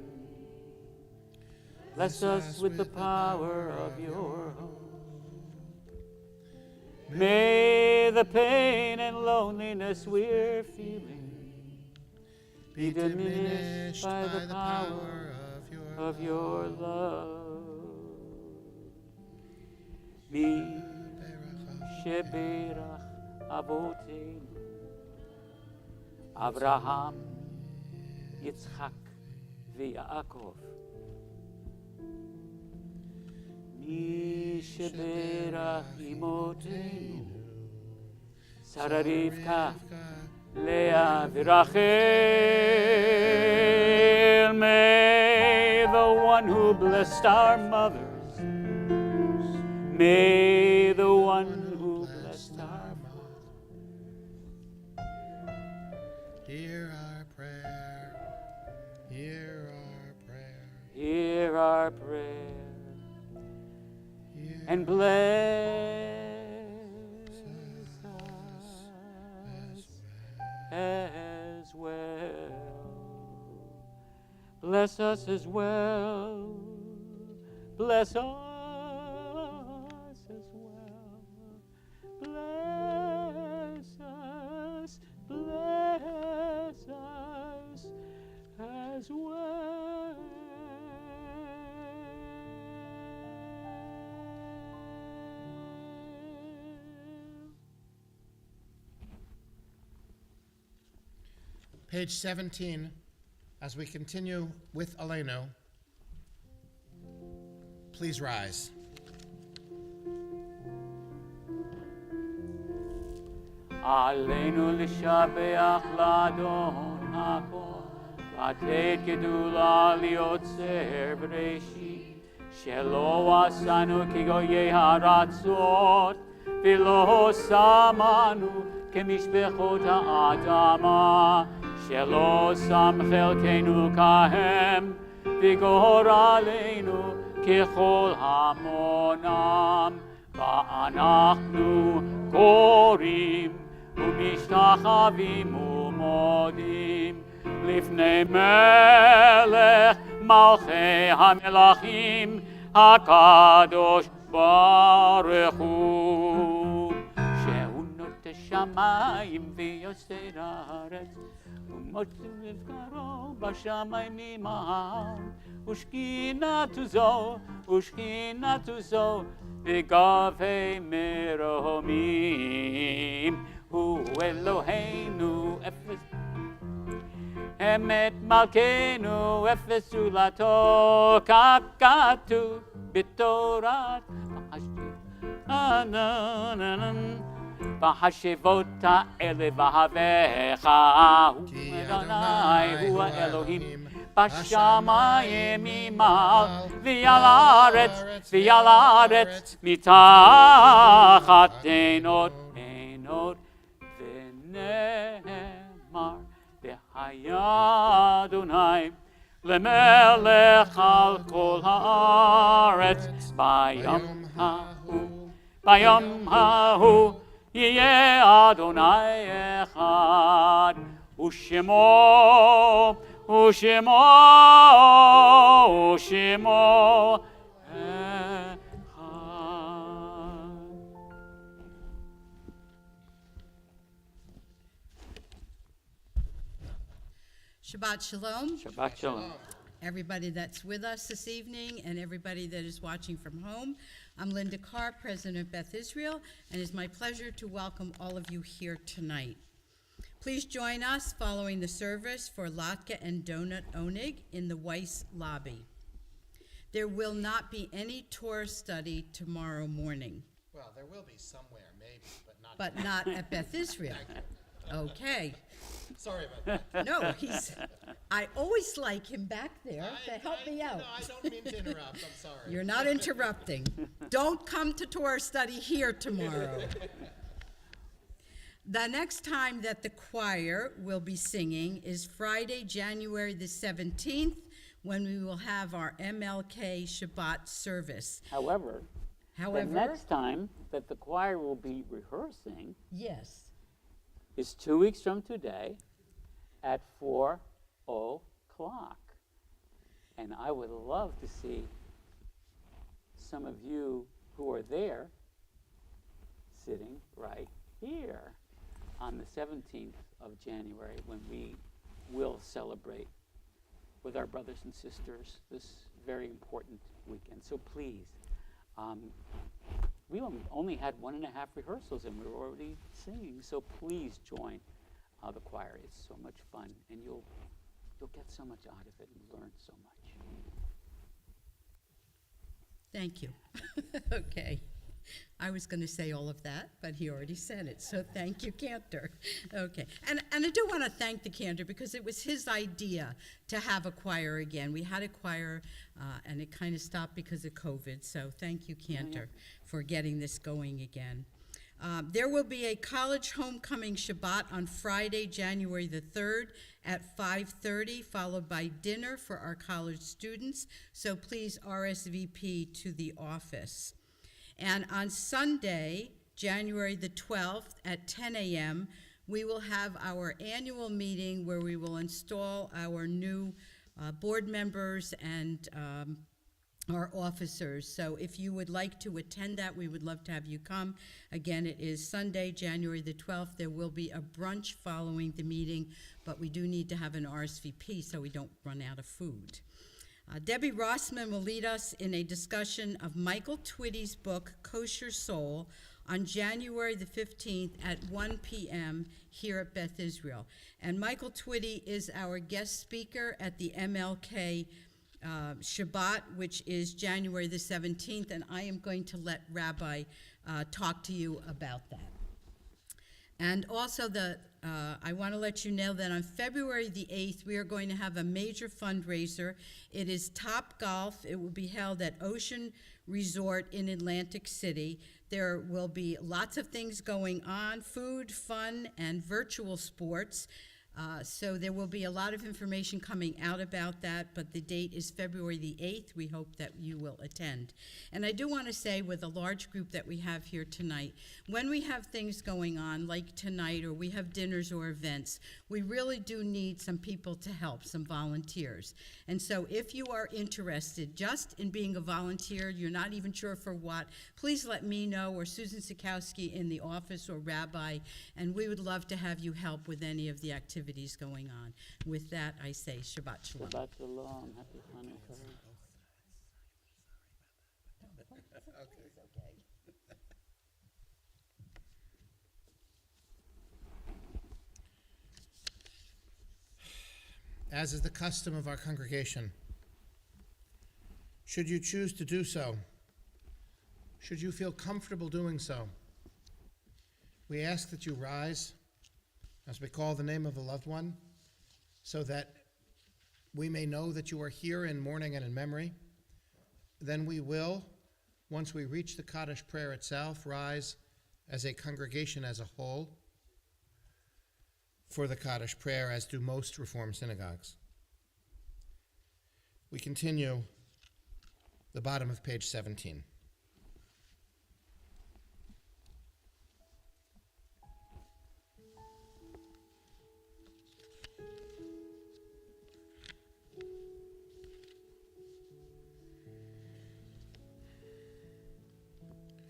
Bless us with the power of your hope. May the pain and loneliness we're feeling be diminished by the power of your love. Mi sheberach avotenu, Avraham, Yitzchak, v'Yaakov. Mi sheberach imotenu, Sarah Rivka, Leah v'Rachel. May the one who blessed our mothers, may the one who blessed our mothers, Hear our prayer, hear our prayer, hear our prayer, hear and bless us as well. Bless us as well. Bless us as well. Bless us as well. Page 17, as we continue with Aleinu, please rise. עלינו לשבח לאדון הכל, לתת גדולה ליוצר בראשית, שלא עשנו כגויי הארצות, ולא שמנו כמשפחות האדמה, שלא שם חלקנו כהם, וגורלנו ככל המונם, ואנחנו קוראים ומשתחווים ומודים לפני מלך מלכי המלכים הקדוש ברוך הוא, שהוא נוטה שמיים ויוסד הארץ, ומוציא מבקרו בשמיים ממעל, ושכינתו זו בגבי מרומים, הוא אלוהינו אפס אמת מלכנו אפס זולתו, כך כתוב בתורת בחשבות האלה ואהביך, כי אדוני הוא האלוהים בשמיים ממעל, ועל הארץ מתחת עינות ונאמר והיה אדוני למלך על כל הארץ ביום ההוא יהיה אדוני אחד, ושמו אחד. Shabbat Shalom, Shabbat Shalom. everybody that's with us this evening and everybody that is watching from home. I'm Linda Carr, President of Beth Israel, and it's my pleasure to welcome all of you here tonight. Please join us following the service for latke and donut onig in the Weiss lobby. There will not be any Torah study tomorrow morning, Well, there will be somewhere, maybe, but not at Beth Israel. Okay. Sorry about that. No, I always like him back there to help me out. No, I don't mean to interrupt. I'm sorry. You're not interrupting. Don't come to Torah study here tomorrow. The next time that the choir will be singing is Friday, January the 17th, when we will have our MLK Shabbat service. However, the next time that the choir will be rehearsing Yes. is 2 weeks from today at 4:00. And I would love to see some of you who are there sitting right here on the 17th of January, when we will celebrate with our brothers and sisters this very important weekend. So please, we only had 1.5 rehearsals and we were already singing, so please join the choir. It's so much fun, and you'll get so much out of it and learn so much. Thank you. Okay. I was going to say all of that, but he already said it, so thank you, Cantor. Okay. And I do want to thank the Cantor because it was his idea to have a choir again. We had a choir, and it kind of stopped because of COVID, so thank you, Cantor, for getting this going again. There will be a college homecoming Shabbat on Friday, January the 3rd at 5:30, followed by dinner for our college students, so please RSVP to the office. And on Sunday, January the 12th at 10 a.m., we will have our annual meeting where we will install our new board members and our officers. So if you would like to attend that, we would love to have you come. Again, it is Sunday, January the 12th. There will be a brunch following the meeting, but we do need to have an RSVP so we don't run out of food. Debbie Rossman will lead us in a discussion of Michael Twitty's book, Kosher Soul, on January the 15th at 1 p.m. here at Beth Israel. And Michael Twitty is our guest speaker at the MLK Shabbat, which is January the 17th, and I am going to let Rabbi talk to you about that. And also, I want to let you know that on February the 8th, we are going to have a major fundraiser. It is Top Golf. It will be held at Ocean Resort in Atlantic City. There will be lots of things going on, food, fun, and virtual sports. So there will be a lot of information coming out about that, but the date is February the 8th. We hope that you will attend. And I do want to say, with a large group that we have here tonight, when we have things going on like tonight, or we have dinners or events, we really do need some people to help, some volunteers. And so if you are interested just in being a volunteer, you're not even sure for what, please let me know, or Susan Sikowski in the office, or Rabbi, and we would love to have you help with any of the activities going on. With that, I say Shabbat Shalom. Shabbat Shalom. Happy Hanukkah. As is the custom of our congregation, should you choose to do so, should you feel comfortable doing so, we ask that you rise as we call the name of a loved one, so that we may know that you are here in mourning and in memory. Then we will, once we reach the Kaddish prayer itself, rise as a congregation as a whole for the Kaddish prayer, as do most Reformed synagogues. We continue the bottom of page 17.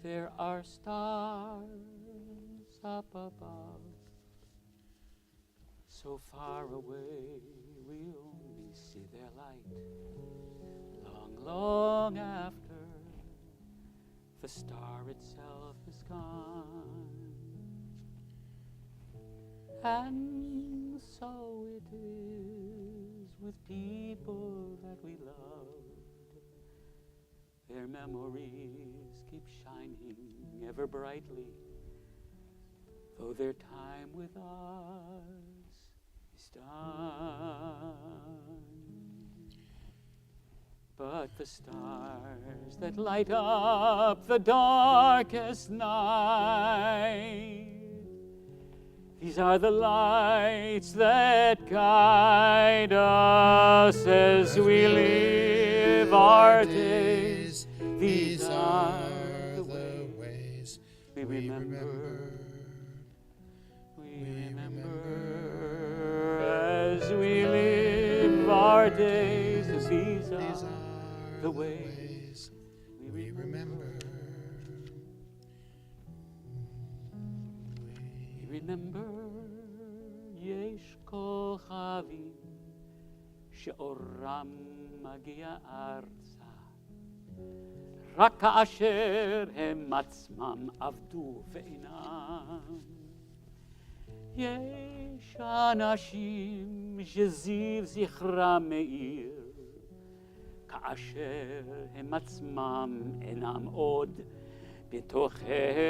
There are stars up above, so far away we only see their light. Long, long after the star itself is gone. And so it is with people that we loved. Their memories keep shining ever brightly, though their time with us is done. But the stars that light up the darkest night, these are the lights that guide us as we live our days. These are the ways we remember. We remember as we live our days. These are the ways we remember. We remember יש כוכבים שאורם מגיע ארצה, רק כאשר הם עצמם עבדו ואינם. יש אנשים שזיו זכרם מאיר, כאשר הם עצמם אינם עוד בתוכנו.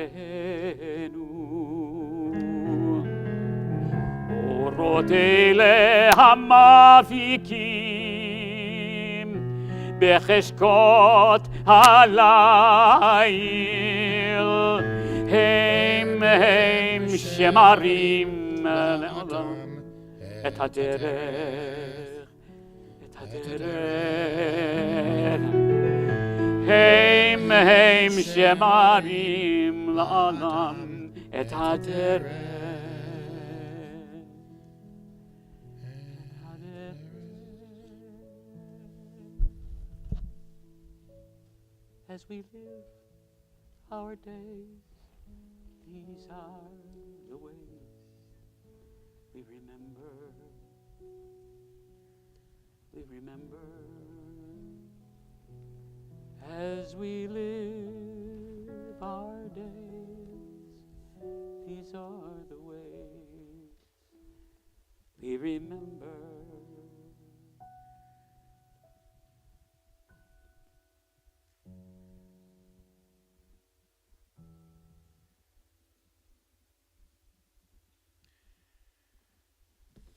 אורות אלה המפיקים בחשכות הליל, הם שמרים לעולם את הדרך, את הדרך. הם שמרים לעולם את הדרך. As we live our days, these are the ways we remember. We remember as we live our days. These are the ways we remember.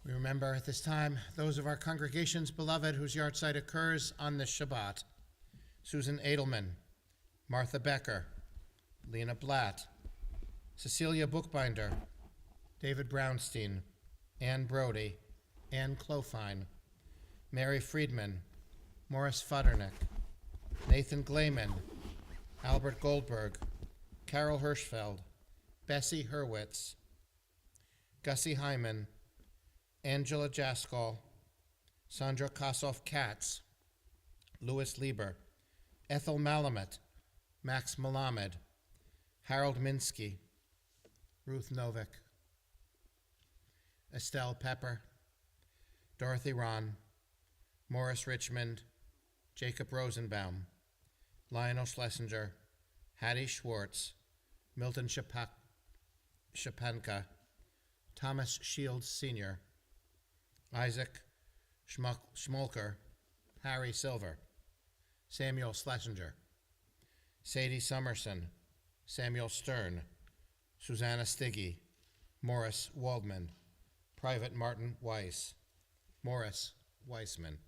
We remember at this time those of our congregation's beloved whose yahrzeit occurs on this Shabbat: Susan Edelman, Martha Becker, Lena Blatt, Cecilia Bookbinder, David Brownstein, Ann Brody, Ann Clofine, Mary Friedman, Morris Futternick, Nathan Glayman, Albert Goldberg, Carol Hirschfeld, Bessie Hurwitz, Gussie Hyman, Angela Jaskol, Sandra Kossoff-Katz, Louis Lieber, Ethel Malamet, Max Malamed, Harold Minsky, Ruth Novick, Estelle Pepper, Dorothy Ron, Morris Richmond, Jacob Rosenbaum, Lionel Schlesinger, Hattie Schwartz, Milton Shapanka, Thomas Shields Sr., Isaac Schmolker, Harry Silver, Samuel Schlesinger, Sadie Summerson, Samuel Stern, Susanna Stiggy, Morris Waldman, Private Martin Weiss, Morris Weissman.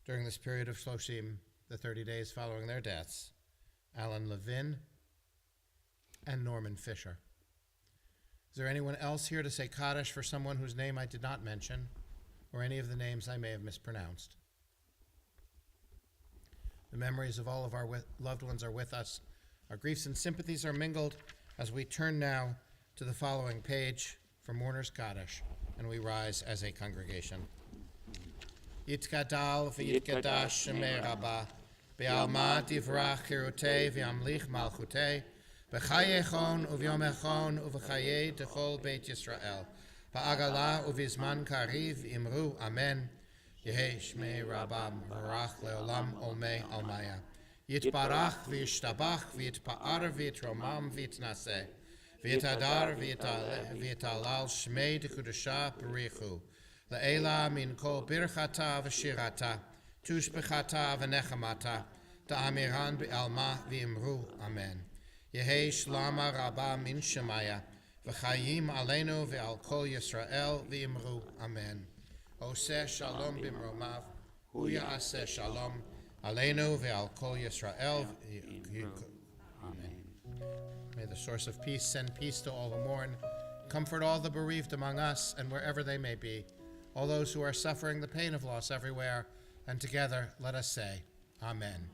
During this period of Shloshim, the 30 days following their deaths, Alan Levin and Norman Fisher. Is there anyone else here to say Kaddish for someone whose name I did not mention, or any of the names I may have mispronounced? The memories of all of our loved ones are with us. Our griefs and sympathies are mingled as we turn now to the following page for Mourner's Kaddish, and we rise as a congregation. Yitkadal v'yitkadash shemei Rabbah, be'alma divrach chirutei v'yamlich malchutei, b'chaye chon u'v'yom echon u'v'chaye techol Beit Yisrael, ba'agala u'v'zman kariv imru amen, Yehi shmei Rabbah barach leolam olmei almaya, yitbarach v'yishtabach v'yitpa'ar v'yitromam v'yitnaseh, v'yitadar v'yitalal shmei dekudasha b'richu, Le'ela min kol birchata v'shirata, tushbechata v'nechamata, ta'amiran be'alma v'imru, amen. Yehi shlama rabba min shemaya, v'chayim aleinu ve'al kol Yisrael v'imru, amen. Oseh shalom b'mromav, hu ya'aseh shalom, aleinu ve'al kol Yisrael amen. May the source of peace send peace to all who mourn, comfort all the bereaved among us and wherever they may be, all those who are suffering the pain of loss everywhere, and together let us say, Amen.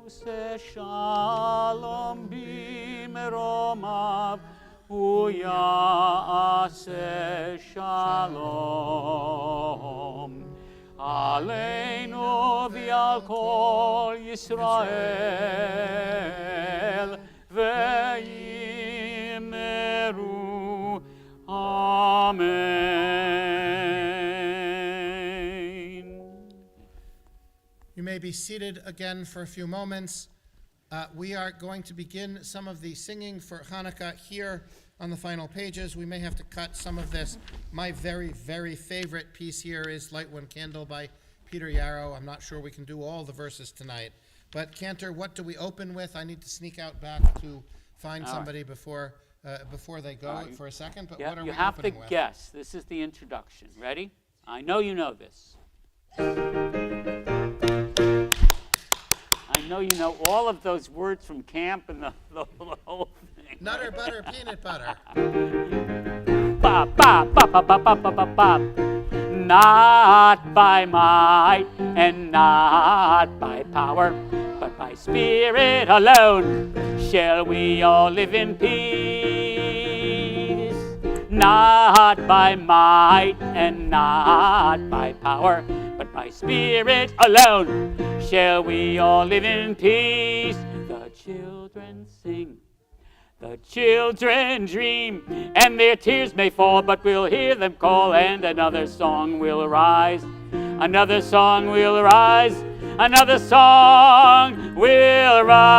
Se shalom b'meromav, uya'aseh shalom. Aleinu v'al kol Yisrael, ve'yimeru, amen. You may be seated again for a few moments. We are going to begin some of the singing for Hanukkah here on the final pages. We may have to cut some of this. My very, very favorite piece here is Light One Candle by Peter Yarrow. I'm not sure we can do all the verses tonight. But Cantor, what do we open with? I need to sneak out back to find somebody before they go for a second. But what are we you have to opening with? guess. This is the introduction. Ready? I know you know this. I know you know all of those words from camp and the whole thing. Nutter, butter, peanut butter. Ba, ba, ba, ba, ba, ba, ba, ba, ba. Not by might and not by power, but by Spirit alone shall we all live in peace. Not by might and not by power, but by Spirit alone shall we all live in peace. The children sing, the children dream, and their tears may fall, but we'll hear them call, and another song will rise. Another song will rise. Another song will rise.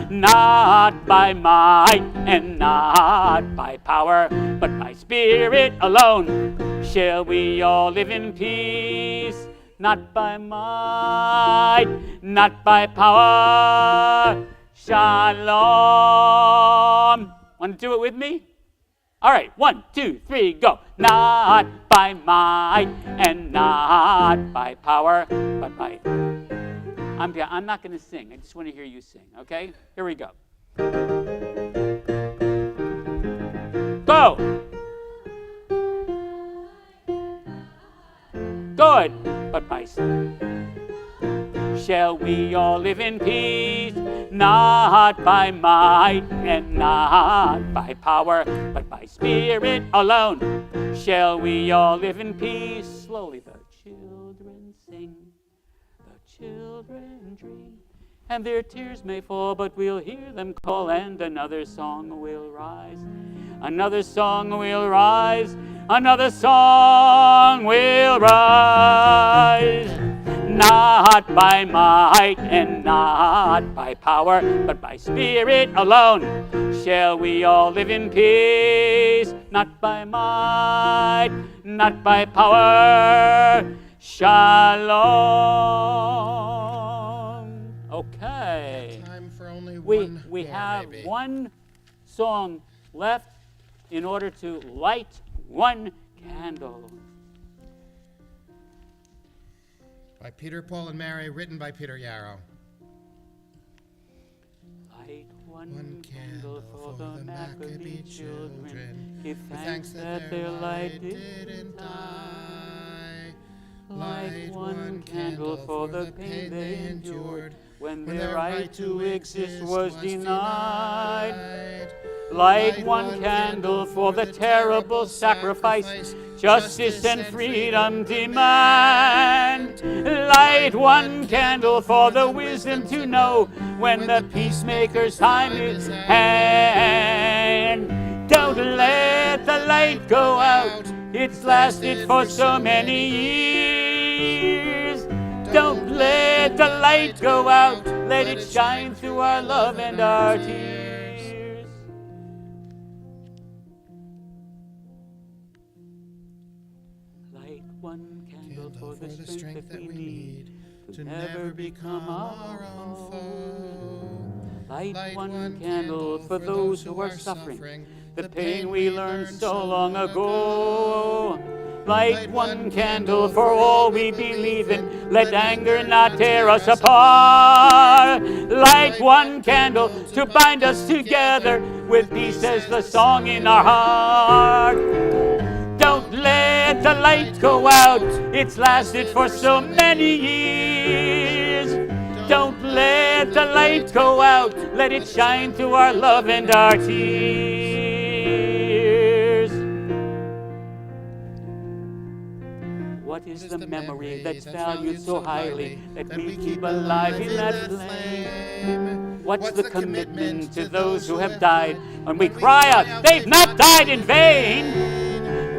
Not by might and not by power, but by Spirit alone shall we all live in peace. Not by might, not by power. Shalom. Want to do it with me? All right, 1, 2, 3, go. Not by might and not by power, but by I'm not going to sing. I just want to hear you sing, okay? Here we go. Go! Good. But by shall we all live in peace, not by might and not by power, but by spirit alone. Shall we all live in peace? Slowly the children sing, the children dream, and their tears may fall, but we'll hear them call, and another song will rise. Another song will rise. Another song will rise. Not by might and not by power, but by spirit alone. Shall we all live in peace? Not by might, not by power. Shalom. Okay. Time for only We one more, have maybe. one song left in order to light one candle. By Peter, Paul, and Mary, written by Peter Yarrow. Light One one candle for the Maccabee children. Give With thanks that their light didn't die. Light one candle for the pain they endured when their right to exist was denied. Light one candle for the terrible sacrifice justice and freedom demand. Light one candle for the wisdom to know when the peacemaker's time is at hand. Don't let the light go out, it's lasted for so many years. Don't let the light go out, let it shine through our love and our tears. Light one candle for the strength that we need to never become our own foe. Light one candle for those who are suffering the pain we learned so long ago. Light one candle for all we believe in. Let anger not tear us apart. Light one candle to bind us together with peace as the song in our heart. Don't let the light go out, it's lasted for so many years. Don't let the light go out, let it shine through our love and our tears. What is the memory that's valued so highly that we keep alive in that flame? What's the commitment to those who have died when we cry out, they've not died in vain?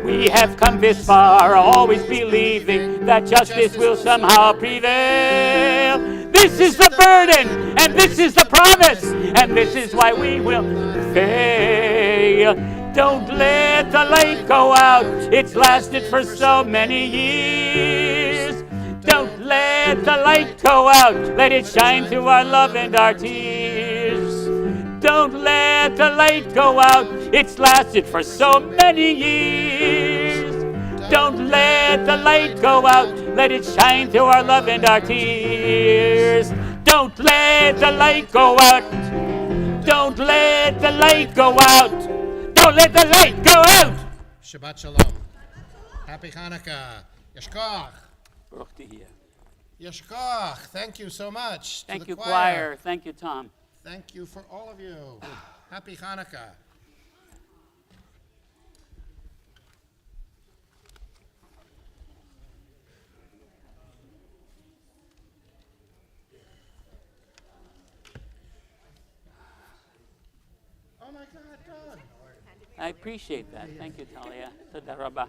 We have come this far, always believing that justice will somehow prevail. This is the burden, and this is the promise, and this is why we will fail. Don't let the light go out, it's lasted for so many years. Don't let the light go out, let it shine through our love and our tears. Don't let the light go out, it's lasted for so many years. Don't let the light go out, let it shine through our love and our tears. Don't let the light go out. Don't let the light go out. Don't let the light go out. Shabbat Shalom. Happy Hanukkah. Yeshkoch. Baruch Tihiyah. Yeshkoch. Thank you so much. to Thank the you, choir. Thank you, Tom. Thank you for all of you. Happy Hanukkah. Oh my God, Doug. I appreciate that. Thank you, Talia. Toda rabah.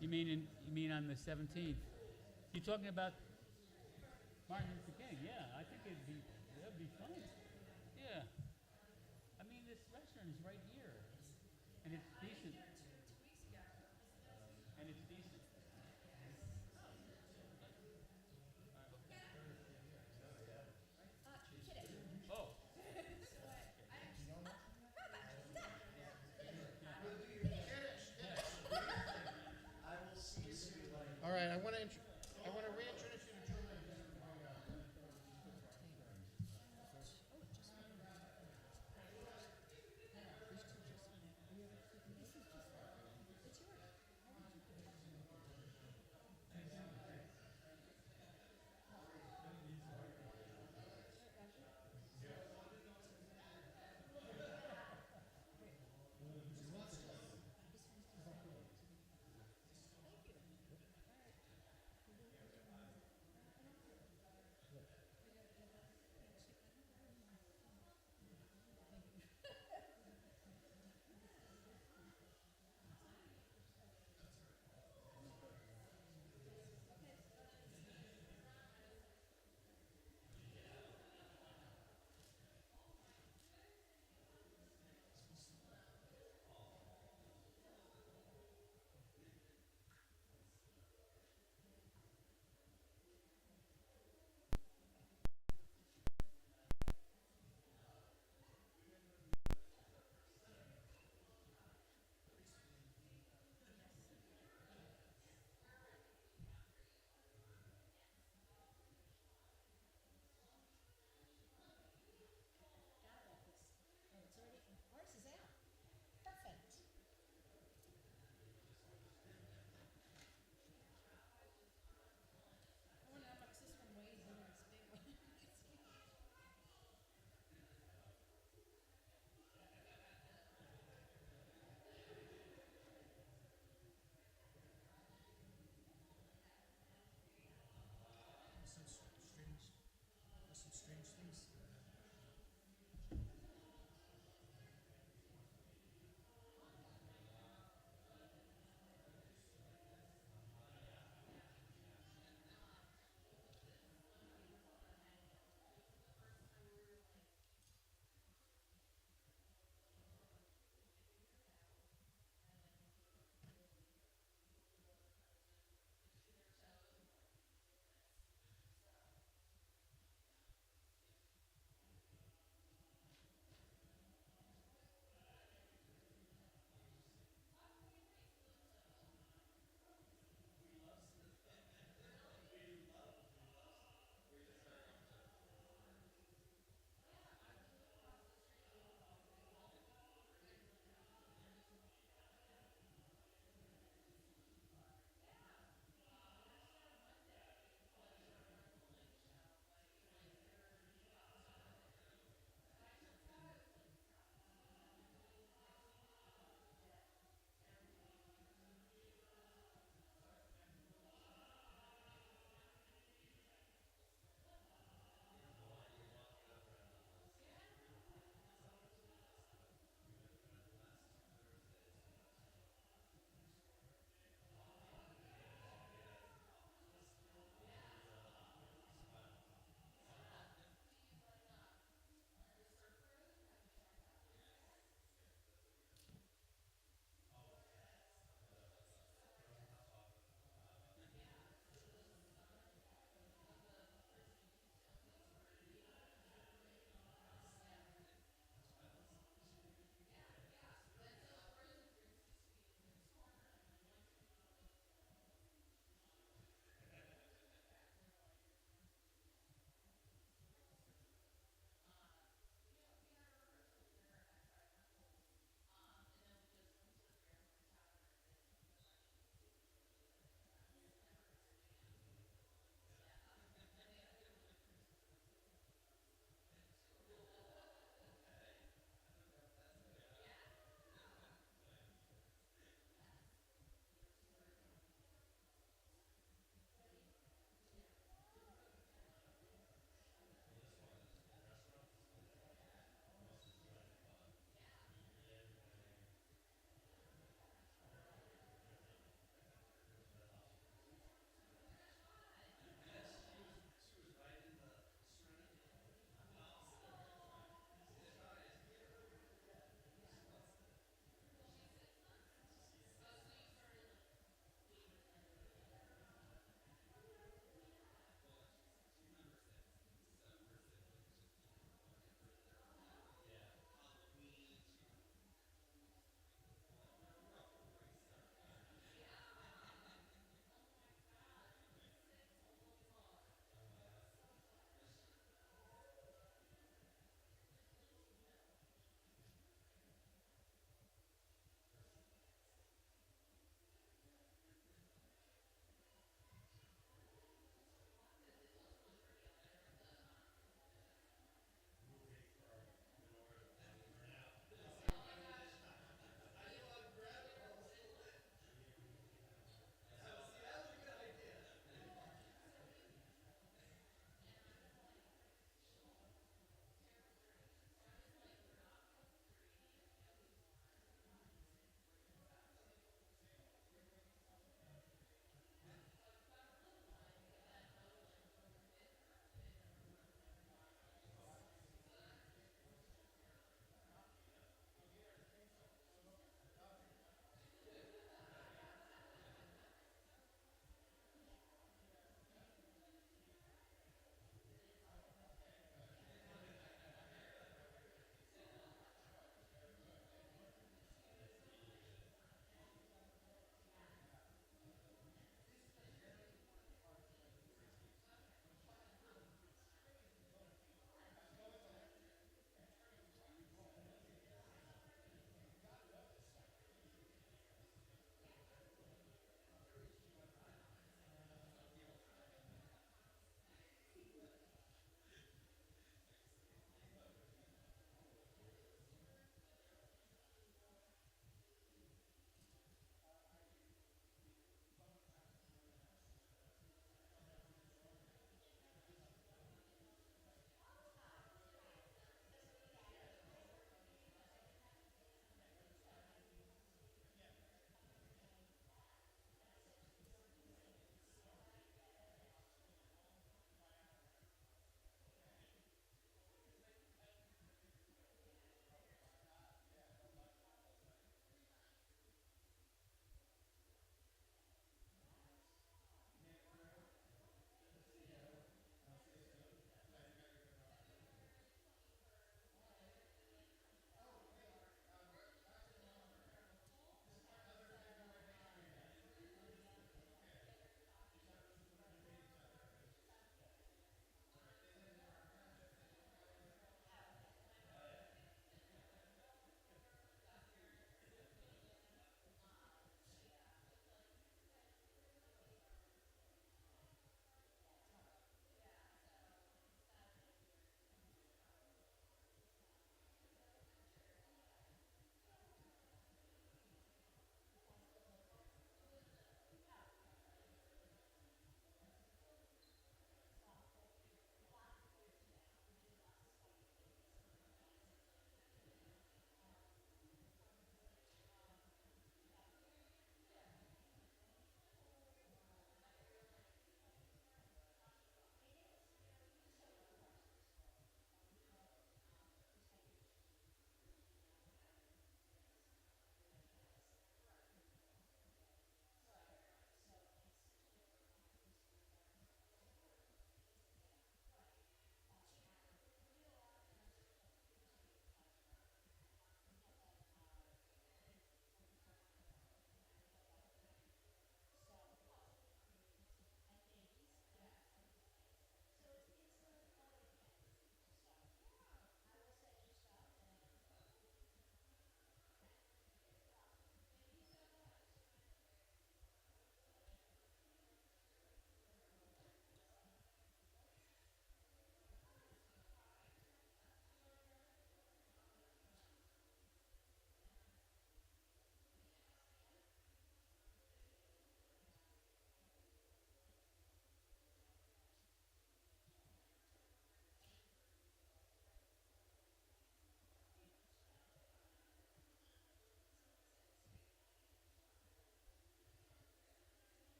You mean on the 17th? You talking about Martin Luther King? Yeah, I think that'd be fun. Yeah. I mean, this restaurant is right here, and it's decent.